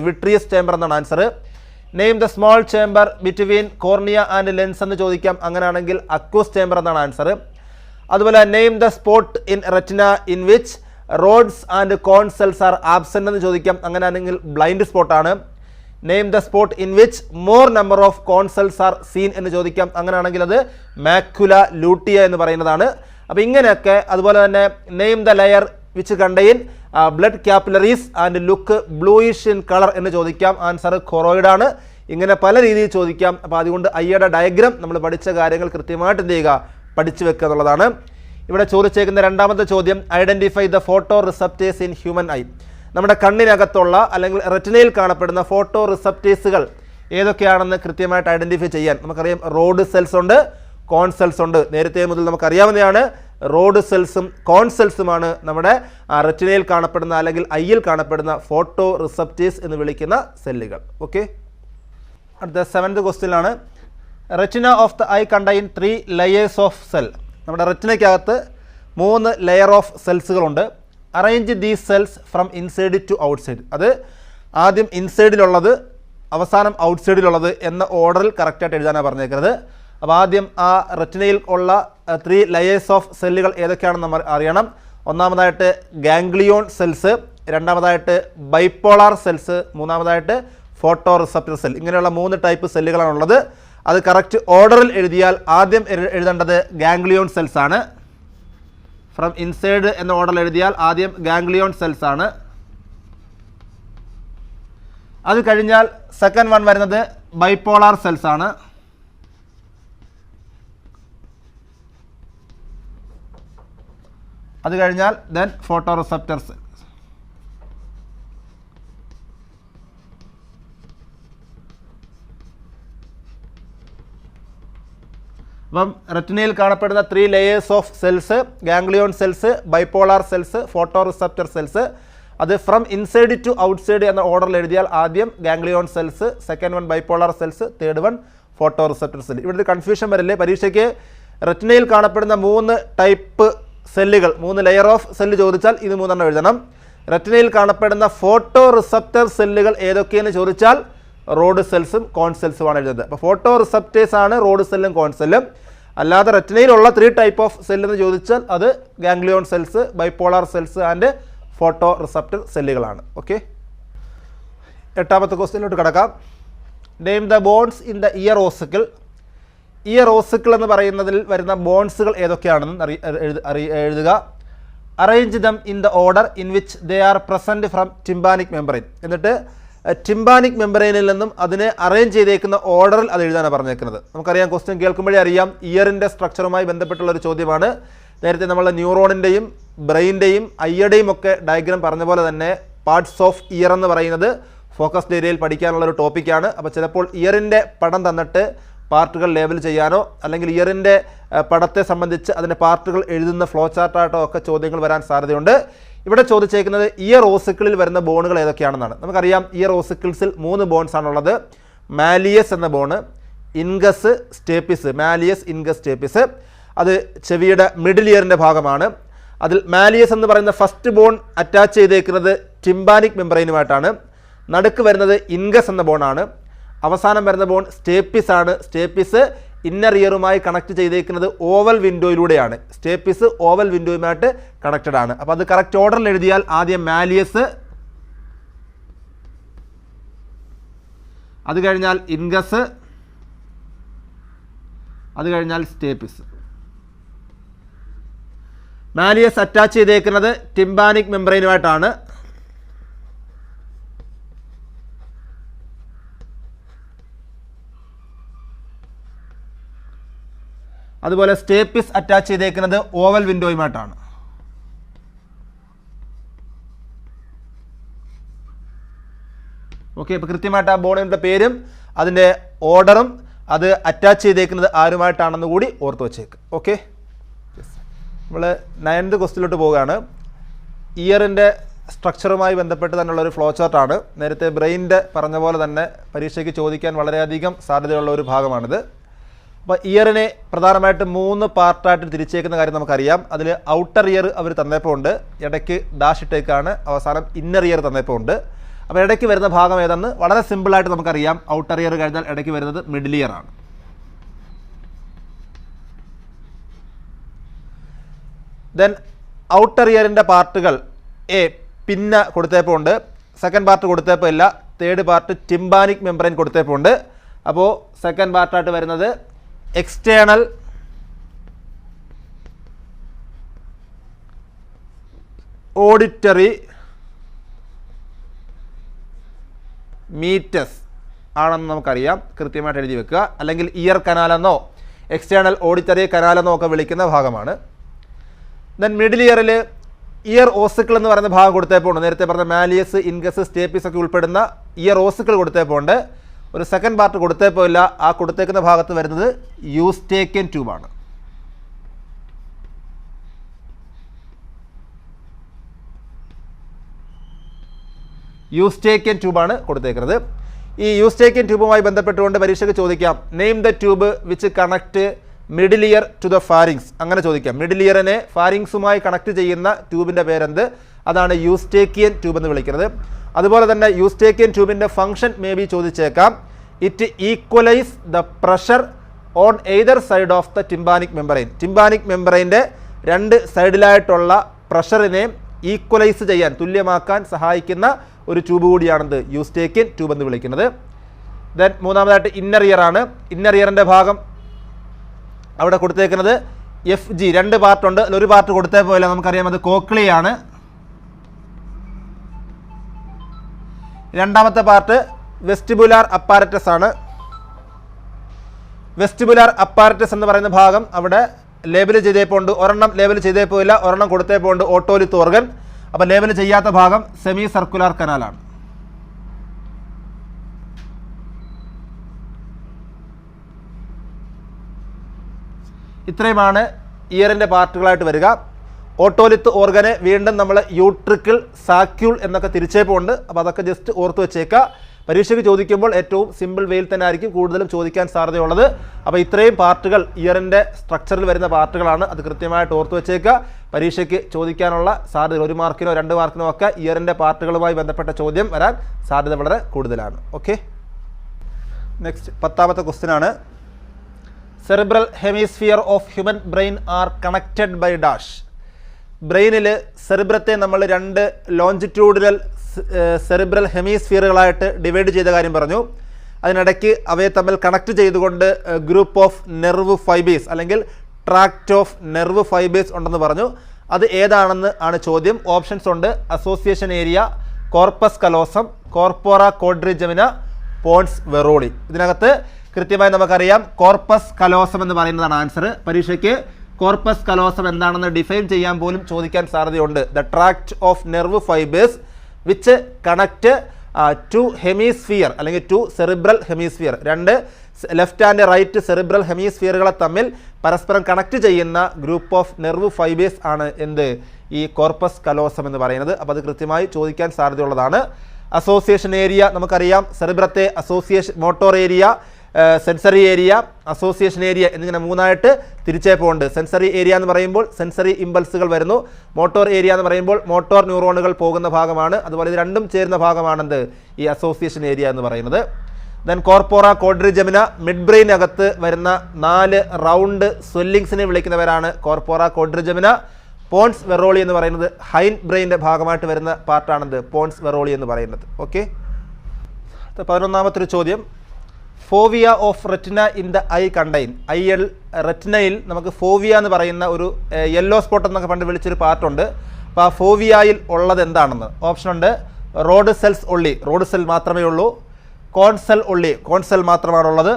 വിട്രിയസ് ചേംബർ എന്നാണ് answer. Name the small chamber between cornea and lens എന്ന് ചോദിക്കാം. അങ്ങനെയാണെങ്കിൽ അക്വസ് ചേംബർ എന്നാണ് ആൻസർ. അതുപോലെ name the spot in retina in which rods and cone cells are absent എന്ന് ചോദിക്കാം. അങ്ങനെയാണെങ്കിൽ ബ്ലൈൻഡ് സ്പോട്ടാണ്. Name the spot in which more number of cone cells are seen എന്ന് ചോദിക്കാം. അങ്ങനെയാണെങ്കിൽ അത് മാക്കുല ലൂട്ടിയ എന്ന് പറയുന്നതാണ്. അപ്പോൾ ഇങ്ങനെയൊക്കെ. അതുപോലെ തന്നെ name the layer which contain blood capillaries and look bluish in colour എന്ന് ചോദിക്കാം. ആൻസർ കൊറോയിഡ് ആണ്. ഇങ്ങനെ പല രീതിയിൽ ചോദിക്കാം. അപ്പോൾ അതുകൊണ്ട് ഐയുടെ ഡയഗ്രാം നമ്മൾ പഠിച്ച കാര്യങ്ങൾ കൃത്യമായിട്ട് എന്ത് ചെയ്യുക? പഠിച്ചു വെക്കുക എന്നുള്ളതാണ്. ഇവിടെ ചോദിച്ചേക്കുന്ന രണ്ടാമത്തെ ചോദ്യം, identify the photo receptors in human I. നമ്മുടെ കണ്ണിനകത്തുള്ള അല്ലെങ്കിൽ റെറ്റിനയിൽ കാണപ്പെടുന്ന ഫോട്ടോ റിസപ്റ്റേഴ്സുകൾ ഏതൊക്കെയാണെന്ന് കൃത്യമായിട്ട് ഐഡൻറ്റിഫൈ ചെയ്യാൻ നമുക്കറിയാം. റോഡ് സെൽസ് ഉണ്ട്, കോൺ സെൽസ് ഉണ്ട്. നേരത്തെ മുതൽ നമുക്കറിയാവുന്നതാണ് റോഡ് സെൽസും കോൺ സെൽസുമാണ് നമ്മുടെ റെറ്റിനയിൽ കാണപ്പെടുന്ന അല്ലെങ്കിൽ ഐയിൽ കാണപ്പെടുന്ന ഫോട്ടോ റിസപ്റ്റേഴ്സ് എന്ന് വിളിക്കുന്ന സെല്ലുകൾ. ഓക്കെ, അടുത്ത 7th ക്വസ്റ്റ്യനാണ്. Retina of the eye contain 3 layers of cell. നമ്മുടെ റെറ്റിനയ്ക്കകത്ത് 3 ലെയർ ഓഫ് സെൽസുകളുണ്ട്. Arrange these cells from inside to outside. അത് ആദ്യം ഇൻസൈഡിലുള്ളത് അവസാനം ഔട്ട്സൈഡിലുള്ളത് എന്ന ഓർഡറിൽ കറക്റ്റായിട്ട് എഴുതാനാണ് പറഞ്ഞേക്കുന്നത്. അപ്പോൾ ആദ്യം ആ റെറ്റിനയിൽ ഉള്ള 3 ലെയേഴ്സ് ഓഫ് സെല്ലുകൾ ഏതൊക്കെയാണെന്ന് നമ്മൾ അറിയണം. ഒന്നാമതായിട്ട് ഗാംഗ്ലിയോൺ സെൽസ്, രണ്ടാമതായിട്ട് ബൈപ്പോളാർ സെൽസ്, മൂന്നാമതായിട്ട് ഫോട്ടോ റിസപ്റ്റർ സെൽ. ഇങ്ങനെയുള്ള 3 ടൈപ്പ് സെല്ലുകളാണുള്ളത്. അത് കറക്റ്റ് ഓർഡറിൽ എഴുതിയാൽ ആദ്യം എഴുതേണ്ടത് ഗാംഗ്ലിയോൺ സെൽസ് ആണ്. ഫ്രം ഇൻസൈഡ് എന്ന ഓർഡറിൽ എഴുതിയാൽ ആദ്യം ഗാംഗ്ലിയോൺ സെൽസ് ആണ്. അത് കഴിഞ്ഞാൽ സെക്കൻഡ് വൺ വരുന്നത് ബൈപ്പോളാർ സെൽസ് ആണ്. അത് കഴിഞ്ഞാൽ ദെൻ ഫോട്ടോ റിസപ്റ്റർ സെൽ. അപ്പം റെറ്റിനയിൽ കാണപ്പെടുന്ന 3 layers of cells, ganglion cells, bipolar cells, photo receptor cells. അത് ഫ്രം ഇൻസൈഡ് ടു ഔട്ട്സൈഡ് എന്ന ഓർഡറിൽ എഴുതിയാൽ ആദ്യം ganglion cells, second one bipolar cells, third one photo receptor cell. ഇവിടുത്തെ കൺഫ്യൂഷൻ വരില്ലേ പരീക്ഷയ്ക്ക്? റെറ്റിനയിൽ കാണപ്പെടുന്ന 3 ടൈപ്പ് സെല്ലുകൾ, 3 ലെയർ ഓഫ് സെല്ല് ചോദിച്ചാൽ ഇത് 3 എഴുതണം. റെറ്റിനയിൽ കാണപ്പെടുന്ന ഫോട്ടോ റിസപ്റ്റർ സെല്ലുകൾ ഏതൊക്കെയെന്ന് ചോദിച്ചാൽ റോഡ് സെൽസും കോൺ സെൽസുമാണ് എഴുതുന്നത്. അപ്പോൾ ഫോട്ടോ റിസപ്റ്റേഴ്സ് ആണ് റോഡ് സെല്ലും കോൺ സെല്ലും. അല്ലാതെ റെറ്റിനയിലുള്ള 3 ടൈപ്പ് ഓഫ് സെല്ലെന്ന് ചോദിച്ചാൽ അത് ganglion cells, bipolar cells and photo receptor സെല്ലുകളാണ്. ഓക്കെ, 8ാമത്തെ ക്വസ്റ്റ്യനിലോട്ട് കിടക്കാം. Name the bones in the ear ossicle. Ear ossicle എന്ന് പറയുന്നതിൽ വരുന്ന ബോൺസുകൾ ഏതൊക്കെയാണെന്ന് എഴുതുക. Arrange them in the order in which they are present from tympanic membrane. എന്നിട്ട് ടിംബാനിക് മെമ്പറൈനിൽ നിന്നും അതിനെ അറേഞ്ച് ചെയ്തേക്കുന്ന ഓർഡറിൽ അത് എഴുതാനാണ് പറഞ്ഞേക്കുന്നത്. നമുക്കറിയാം, ക്വസ്റ്റ്യൻ കേൾക്കുമ്പോഴേ അറിയാം ഇയറിൻ്റെ സ്ട്രക്ചറുമായി ബന്ധപ്പെട്ടുള്ളൊരു ചോദ്യമാണ്. നേരത്തെ നമ്മൾ ന്യൂറോണിൻ്റെയും ബ്രെയിൻ്റെയും ഐയുടെയും ഒക്കെ ഡയഗ്രാം പറഞ്ഞ പോലെ തന്നെ പാർട്സ് ഓഫ് ഇയർ എന്ന് പറയുന്നത് ഫോക്കസ്ഡ് ഏരിയയിൽ പഠിക്കാനുള്ളൊരു ടോപ്പിക്കാണ്. അപ്പോൾ ചിലപ്പോൾ ഇയറിൻ്റെ പടം തന്നിട്ട് പാർട്ടുകൾ ലേബൽ ചെയ്യാനോ അല്ലെങ്കിൽ ഇയറിൻ്റെ പടത്തെ സംബന്ധിച്ച് അതിൻ്റെ പാർട്ടുകൾ എഴുതുന്ന ഫ്ലോ ചാർട്ടായിട്ടോ ഒക്കെ ചോദ്യങ്ങൾ വരാൻ സാധ്യതയുണ്ട്. ഇവിടെ ചോദിച്ചേക്കുന്നത് ഇയർ ഓസിക്കിളിൽ വരുന്ന ബോണുകൾ ഏതൊക്കെയാണെന്നാണ്. നമുക്കറിയാം ഇയർ ഓസിക്കിൾസിൽ 3 ബോൺസ് ആണുള്ളത്. മാലിയസ് എന്ന bone, incus, stapes. Malleus, incus, stapes. അത് ചെവിയുടെ മിഡിൽ ഇയറിൻ്റെ ഭാഗമാണ്. അതിൽ മാലിയസ് എന്ന് പറയുന്ന ഫസ്റ്റ് ബോൺ അറ്റാച്ച് ചെയ്തേക്കുന്നത് ടിംബാനിക് മെമ്പറൈനുമായിട്ടാണ്. നടുക്ക് വരുന്നത് ഇൻഗസ് എന്ന ബോണാണ്. അവസാനം വരുന്ന ബോൺ സ്റ്റേപ്പിസ് ആണ്. സ്റ്റേപ്പിസ് ഇന്നർ ഇയറുമായി കണക്ട് ചെയ്തേക്കുന്നത് ഓവൽ വിൻഡോയിലൂടെയാണ്. സ്റ്റേപ്പിസ് ഓവൽ വിൻഡോയുമായിട്ട് കണക്റ്റഡ് ആണ്. അപ്പോൾ അത് കറക്റ്റ് ഓർഡറിൽ എഴുതിയാൽ ആദ്യം മാലിയസ്, അത് കഴിഞ്ഞാൽ ഇൻഗസ്, അത് കഴിഞ്ഞാൽ സ്റ്റേപ്പിസ്. മാലിയസ് അറ്റാച്ച് ചെയ്തേക്കുന്നത് ടിംബാനിക് മെമ്പറൈനുമായിട്ടാണ്. അതുപോലെ സ്റ്റേപ്പിസ് അറ്റാച്ച് ചെയ്തേക്കുന്നത് ഓവൽ വിൻഡോയുമായിട്ടാണ്. ഓക്കെ, ഇപ്പോൾ കൃത്യമായിട്ട് ആ ബോണിൻ്റെ പേരും അതിൻ്റെ ഓർഡറും അത് അറ്റാച്ച് ചെയ്തേക്കുന്നത് ആരുമായിട്ടാണെന്ന് കൂടി ഓർത്ത് വച്ചേക്ക്. ഓക്കെ, നമ്മൾ 9th ക്വസ്റ്റ്യനിലോട്ട് പോവുകയാണ്. ഇയറിൻ്റെ സ്ട്രക്ചറുമായി ബന്ധപ്പെട്ട് തന്നെയുള്ളൊരു ഫ്ലോ ചാർട്ടാണ്. നേരത്തെ ബ്രെയിനിൻ്റെ പറഞ്ഞ പോലെ തന്നെ പരീക്ഷയ്ക്ക് ചോദിക്കാൻ വളരെയധികം സാധ്യതയുള്ള ഒരു ഭാഗമാണിത്. അപ്പോൾ ഇയറിനെ പ്രധാനമായിട്ട് 3 പാർട്ടായിട്ട് തിരിച്ചേക്കുന്ന കാര്യം നമുക്കറിയാം. അതിൽ ഔട്ടർ ഇയർ അവർ തന്നപ്പോൾ ഉണ്ട്, ഇടയ്ക്ക് ഡാഷ് ഇട്ടേക്കാണ്, അവസാനം ഇന്നർ ഇയർ തന്നപ്പോൾ ഉണ്ട്. അപ്പോൾ ഇടയ്ക്ക് വരുന്ന ഭാഗം ഏതെന്ന് വളരെ സിമ്പിളായിട്ട് നമുക്കറിയാം. ഔട്ടർ ഇയർ കഴിഞ്ഞാൽ ഇടയ്ക്ക് വരുന്നത് മിഡിൽ ഇയർ ആണ്. ദെൻ ഔട്ടർ ഇയറിൻ്റെ പാർട്ടുകൾ എ പിന്നെ കൊടുത്തപ്പോൾ ഉണ്ട്, സെക്കൻഡ് പാർട്ട് കൊടുത്തപ്പോൾ ഇല്ല, തേർഡ് പാർട്ട് ടിംബാനിക് മെമ്പറൈൻ കൊടുത്തപ്പോൾ ഉണ്ട്. അപ്പോൾ സെക്കൻഡ് പാർട്ടായിട്ട് വരുന്നത് എക്സ്റ്റേണൽ ഓഡിറ്ററി മീറ്റസ് ആണെന്ന് നമുക്കറിയാം. കൃത്യമായിട്ട് എഴുതി വെക്കുക. അല്ലെങ്കിൽ ഇയർ കനാലെന്നോ എക്സ്റ്റേണൽ ഓഡിറ്ററി കനാലെന്നോ ഒക്കെ വിളിക്കുന്ന ഭാഗമാണ്. ദെൻ മിഡിൽ ഇയറിൽ ഇയർ ഓസിക്കിൾ എന്ന് പറയുന്ന ഭാഗം കൊടുത്തപ്പോൾ ഉണ്ട്. നേരത്തെ പറഞ്ഞ മാലിയസ്, ഇൻഗസ്, സ്റ്റേപ്പിസ് ഒക്കെ ഉൾപ്പെടുന്ന ഇയർ ഓസിക്കിൾ കൊടുത്തപ്പോൾ ഉണ്ട്. ഒരു സെക്കൻഡ് പാർട്ട് കൊടുത്തേ പോയില്ല. ആ കൊടുത്തേക്കുന്ന ഭാഗത്ത് വരുന്നത് യൂസ്റ്റേക്കിയൻ ട്യൂബാണ്. യൂസ്റ്റേക്കിയൻ ട്യൂബാണ് കൊടുത്തേക്കുന്നത്. ഈ യൂസ്റ്റേക്കിയൻ ട്യൂബുമായി ബന്ധപ്പെട്ടുകൊണ്ട് പരീക്ഷയ്ക്ക് ചോദിക്കാം, name the tube which connect middle ear to the pharynx. അങ്ങനെ ചോദിക്കാം. മിഡിൽ ഇയറിനെ ഫാരിങ്സുമായി കണക്ട് ചെയ്യുന്ന ട്യൂബിൻ്റെ പേരെന്ത്? അതാണ് യൂസ്റ്റേക്കിയൻ ട്യൂബ് എന്ന് വിളിക്കുന്നത്. അതുപോലെ തന്നെ യൂസ്റ്റേക്കിയൻ ട്യൂബിൻ്റെ ഫംഗ്ഷൻ മേ ബി ചോദിച്ചേക്കാം. It equalise the pressure on either side of the tympanic membrane. Tympanic മെമ്പറൈൻ്റെ രണ്ട് സൈഡിലായിട്ടുള്ള പ്രഷറിനെ ഈക്വലൈസ് ചെയ്യാൻ, തുല്യമാക്കാൻ സഹായിക്കുന്ന ഒരു ട്യൂബ് കൂടിയാണെന്ത്? യൂസ്റ്റേക്കിയൻ ട്യൂബ് എന്ന് വിളിക്കുന്നത്. ദെൻ മൂന്നാമതായിട്ട് ഇന്നർ ഇയർ ആണ്. ഇന്നർ ഇയറിൻ്റെ ഭാഗം അവിടെ കൊടുത്തേക്കുന്നത് FG. രണ്ട് പാർട്ടുണ്ട്. ഒരു പാർട്ട് കൊടുത്തേ പോയില്ല, നമുക്കറിയാം, അത് കോക്ലിയാണ്. രണ്ടാമത്തെ പാർട്ട് വെസ്റ്റിബുലാർ അപ്പാരറ്റസ് ആണ്. വെസ്റ്റിബുലാർ അപ്പാരറ്റസ് എന്ന് പറയുന്ന ഭാഗം അവിടെ ലേബൽ ചെയ്തേ പോണ്ട്. ഒരെണ്ണം ലേബൽ ചെയ്തേ പോയില്ല, ഒരെണ്ണം കൊടുത്തേ പോണ്ട് ഓട്ടോലിത്ത് ഓർഗൻ. അപ്പോൾ ലേബൽ ചെയ്യാത്ത ഭാഗം സെമി സർക്കുലാർ കനാലാണ്. ഇത്രയുമാണ് ഇയറിൻ്റെ പാർട്ടുകളായിട്ട് വരിക. ഓട്ടോലിത്ത് ഓർഗനെ വീണ്ടും നമ്മൾ യൂട്രിക്കിൾ, സാക്യൂൾ എന്നൊക്കെ തിരിച്ചേ പോകുന്നുണ്ട്. അപ്പോൾ അതൊക്കെ ജസ്റ്റ് ഓർത്ത് വെച്ചേക്കുക. പരീക്ഷയ്ക്ക് ചോദിക്കുമ്പോൾ ഏറ്റവും സിമ്പിൾ വേയിൽ തന്നെ ആയിരിക്കും കൂടുതലും ചോദിക്കാൻ സാധ്യതയുള്ളത്. അപ്പോൾ ഇത്രയും പാർട്ടുകൾ ഇയറിൻ്റെ സ്ട്രക്ചറിൽ വരുന്ന പാർട്ടുകളാണ്. അത് കൃത്യമായിട്ട് ഓർത്ത് വെച്ചേക്കുക. പരീക്ഷയ്ക്ക് ചോദിക്കാനുള്ള സാധ്യത 1 മാർക്കിനോ 2 മാർക്കിനോ ഒക്കെ ഇയറിൻ്റെ പാർട്ടുകളുമായി ബന്ധപ്പെട്ട ചോദ്യം വരാൻ സാധ്യത വളരെ കൂടുതലാണ്. ഓക്കെ, നെക്സ്റ്റ് 10ാമത്തെ ക്വസ്റ്റ്യൻ ആണ്. Cerebral hemisphere of human brain are connected by dash. ബ്രെയിനിൽ സെറിബ്രത്തെ നമ്മൾ 2 ലോഞ്ചിറ്റ്യൂഡിനൽ സെറിബ്രൽ ഹെമിസ്ഫിയറുകളായിട്ട് ഡിവൈഡ് ചെയ്ത കാര്യം പറഞ്ഞു. അതിനിടയ്ക്ക് അവയെ തമ്മിൽ കണക്ട് ചെയ്തുകൊണ്ട് ഗ്രൂപ്പ് ഓഫ് നെർവ് ഫൈബേഴ്സ് അല്ലെങ്കിൽ ട്രാക്റ്റ് ഓഫ് നെർവ് ഫൈബേഴ്സ് ഉണ്ടെന്ന് പറഞ്ഞു. അത് ഏതാണെന്ന് ആണ് ചോദ്യം. ഓപ്ഷൻസ് ഉണ്ട്: association area, corpus callosum, corpora quadrigemina, pons varolii. ഇതിനകത്ത് കൃത്യമായി നമുക്കറിയാം കോർപ്പസ് കലോസം എന്ന് പറയുന്നതാണ് ആൻസർ. പരീക്ഷയ്ക്ക് കോർപ്പസ് കലോസം എന്താണെന്ന് ഡിഫൈൻ ചെയ്യാൻ പോലും ചോദിക്കാൻ സാധ്യതയുണ്ട്. The tract of nerve fibres which connect two hemisphere അല്ലെങ്കിൽ two cerebral hemisphere. 2 left and right cerebral ഹെമിസ്ഫിയറുകളെ തമ്മിൽ പരസ്പരം കണക്ട് ചെയ്യുന്ന ഗ്രൂപ്പ് ഓഫ് നെർവ് ഫൈബേഴ്സ് ആണ് എന്ത്? ഈ കോർപ്പസ് കലോസം എന്ന് പറയുന്നത്. അപ്പോൾ അത് കൃത്യമായി ചോദിക്കാൻ സാധ്യതയുള്ളതാണ്. അസോസിയേഷൻ ഏരിയ നമുക്കറിയാം. സെറിബ്രത്തെ association motor area, sensory area, association area എന്നിങ്ങനെ 3ആയിട്ട് തിരിച്ചേ പോകുന്നുണ്ട്. സെൻസറി ഏരിയ എന്ന് പറയുമ്പോൾ സെൻസറി ഇമ്പൾസുകൾ വരുന്നു. മോട്ടോർ ഏരിയ എന്ന് പറയുമ്പോൾ മോട്ടോർ ന്യൂറോണുകൾ പോകുന്ന ഭാഗമാണ്. അതുപോലെ ഇത് രണ്ടും ചേരുന്ന ഭാഗമാണെന്ത്? ഈ അസോസിയേഷൻ ഏരിയ എന്ന് പറയുന്നത്. ദെൻ കോർപ്പോറ കോഡ്രിജമിന, മിഡ് ബ്രെയിനകത്ത് വരുന്ന 4 റൗണ്ട് സ്വെല്ലിങ്സിനെ വിളിക്കുന്നവരാണ് കോർപ്പോറ കോഡ്രിജമിന. പോൺസ് വെറോളി എന്ന് പറയുന്നത് ഹൈൻ ബ്രെയിൻ്റെ ഭാഗമായിട്ട് വരുന്ന പാർട്ടാണെന്ത്? പോൺസ് വെറോളി എന്ന് പറയുന്നത്. ഓക്കെ, 11ാമത്തെ ചോദ്യം. Fovea of retina in the eye contain. റെറ്റിനയിൽ നമുക്ക് ഫോവിയ എന്ന് പറയുന്ന ഒരു യെല്ലോ സ്പോട്ട് എന്നൊക്കെ പണ്ട് വിളിച്ചൊരു പാർട്ടുണ്ട്. അപ്പോൾ ആ ഫോവിയയിൽ ഉള്ളത് എന്താണെന്ന് ഓപ്ഷൻ ഉണ്ട്: rod cells only, rod cell മാത്രമേ ഉള്ളൂ; കോൺസെൽ ഉള്ളി, കോൺസെൽ മാത്രമാണുള്ളത്;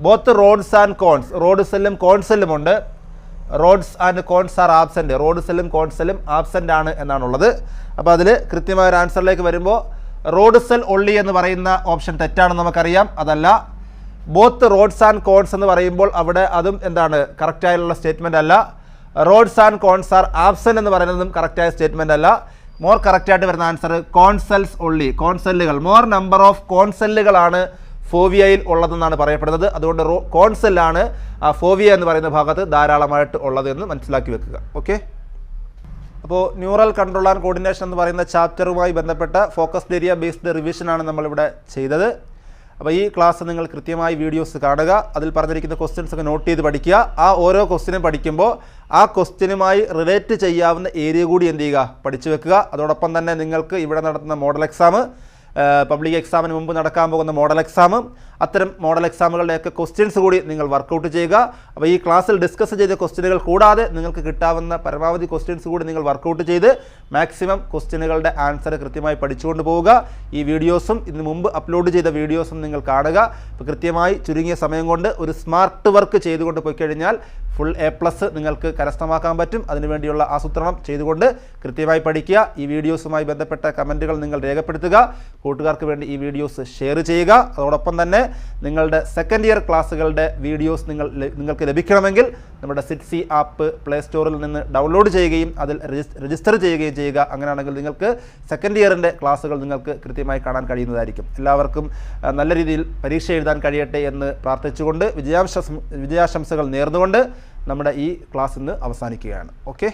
both rods and cones, rod സെല്ലും കോൺസെല്ലും ഉണ്ട്; rods and cones are absent, rod സെല്ലും കോൺസെല്ലും ആബ്സെൻ്റ് ആണ് എന്നാണുള്ളത്. അപ്പോൾ അതിൽ കൃത്യമായ ഒരു ആൻസറിലേക്ക് വരുമ്പോൾ റോഡ് സെൽ ഉള്ളി എന്ന് പറയുന്ന ഓപ്ഷൻ തെറ്റാണെന്ന് നമുക്കറിയാം. അതല്ല. ബോത്ത് റോഡ്സ് ആൻഡ് കോൺസ് എന്ന് പറയുമ്പോൾ അവിടെ അതും എന്താണ്? കറക്റ്റായുള്ള സ്റ്റേറ്റ്മെൻ്റ് അല്ല. Rods and cones are absent എന്ന് പറയുന്നതും കറക്റ്റായ സ്റ്റേറ്റ്മെൻ്റ് അല്ല. മോർ കറക്റ്റായിട്ട് വരുന്ന ആൻസർ കോൺസെൽസ് ഉള്ളി, കോൺസെല്ലുകൾ. മോർ നമ്പർ ഓഫ് കോൺസെല്ലുകളാണ് ഫോവിയയിൽ ഉള്ളതെന്നാണ് പറയപ്പെടുന്നത്. അതുകൊണ്ട് കോൺസെല്ലാണ് ആ ഫോവിയ എന്ന് പറയുന്ന ഭാഗത്ത് ധാരാളമായിട്ട് ഉള്ളത് എന്ന് മനസ്സിലാക്കി വെക്കുക. ഓക്കെ, അപ്പോൾ ന്യൂറൽ കൺട്രോൾ ആൻഡ് കോർഡിനേഷൻ എന്ന് പറയുന്ന ചാപ്റ്ററുമായി ബന്ധപ്പെട്ട ഫോക്കസ്ഡ് ഏരിയ ബേസ്ഡ് റിവിഷനാണ് നമ്മളിവിടെ ചെയ്തത്. അപ്പോൾ ഈ ക്ലാസ് നിങ്ങൾ കൃത്യമായി വീഡിയോസ് കാണുക. അതിൽ പറഞ്ഞിരിക്കുന്ന ക്വസ്റ്റ്യൻസ് ഒക്കെ നോട്ട് ചെയ്ത് പഠിക്കുക. ആ ഓരോ ക്വസ്റ്റ്യനും പഠിക്കുമ്പോൾ ആ ക്വസ്റ്റ്യനുമായി റിലേറ്റ് ചെയ്യാവുന്ന ഏരിയ കൂടി എന്ത് ചെയ്യുക? പഠിച്ചു വെക്കുക. അതോടൊപ്പം തന്നെ നിങ്ങൾക്ക് ഇവിടെ നടത്തുന്ന മോഡൽ എക്സാം, പബ്ലിക് എക്സാമിന് മുമ്പ് നടക്കാൻ പോകുന്ന മോഡൽ എക്സാം, അത്തരം മോഡൽ എക്സാമുകളുടെയൊക്കെ ക്വസ്റ്റ്യൻസ് കൂടി നിങ്ങൾ വർക്കൗട്ട് ചെയ്യുക. അപ്പോൾ ഈ ക്ലാസ്സിൽ ഡിസ്കസ് ചെയ്ത ക്വസ്റ്റ്യനുകൾ കൂടാതെ നിങ്ങൾക്ക് കിട്ടാവുന്ന പരമാവധി ക്വസ്റ്റ്യൻസ് കൂടി നിങ്ങൾ വർക്കൗട്ട് ചെയ്ത് മാക്സിമം ക്വസ്റ്റ്യനുകളുടെ ആൻസർ കൃത്യമായി പഠിച്ചുകൊണ്ട് പോവുക. ഈ വീഡിയോസും ഇതിന് മുമ്പ് അപ്ലോഡ് ചെയ്ത വീഡിയോസും നിങ്ങൾ കാണുക. അപ്പോൾ കൃത്യമായി ചുരുങ്ങിയ സമയം കൊണ്ട് ഒരു സ്മാർട്ട് വർക്ക് ചെയ്തുകൊണ്ട് പോയി കഴിഞ്ഞാൽ ഫുൾ A+ നിങ്ങൾക്ക് കരസ്ഥമാക്കാൻ പറ്റും. അതിനുവേണ്ടിയുള്ള ആസൂത്രണം ചെയ്തുകൊണ്ട് കൃത്യമായി പഠിക്കുക. ഈ വീഡിയോസുമായി ബന്ധപ്പെട്ട കമൻറ്റുകൾ നിങ്ങൾ രേഖപ്പെടുത്തുക. കൂട്ടുകാർക്ക് വേണ്ടി ഈ വീഡിയോസ് ഷെയർ ചെയ്യുക. അതോടൊപ്പം തന്നെ നിങ്ങളുടെ സെക്കൻഡ് ഇയർ ക്ലാസ്സുകളുടെ വീഡിയോസ് നിങ്ങൾക്ക് ലഭിക്കണമെങ്കിൽ നമ്മുടെ സിറ്റ്സി ആപ്പ് പ്ലേ സ്റ്റോറിൽ നിന്ന് ഡൗൺലോഡ് ചെയ്യുകയും അതിൽ രജിസ്റ്റർ ചെയ്യുകയും ചെയ്യുക. അങ്ങനെയാണെങ്കിൽ നിങ്ങൾക്ക് സെക്കൻഡ് ഇയറിൻ്റെ ക്ലാസ്സുകൾ നിങ്ങൾക്ക് കൃത്യമായി കാണാൻ കഴിയുന്നതായിരിക്കും. എല്ലാവർക്കും നല്ല രീതിയിൽ പരീക്ഷ എഴുതാൻ കഴിയട്ടെ എന്ന് പ്രാർത്ഥിച്ചുകൊണ്ട് വിജയാശംസകൾ നേർന്നുകൊണ്ട് നമ്മുടെ ഈ ക്ലാസ് ഇന്ന് അവസാനിക്കുകയാണ്. ഓക്കെ.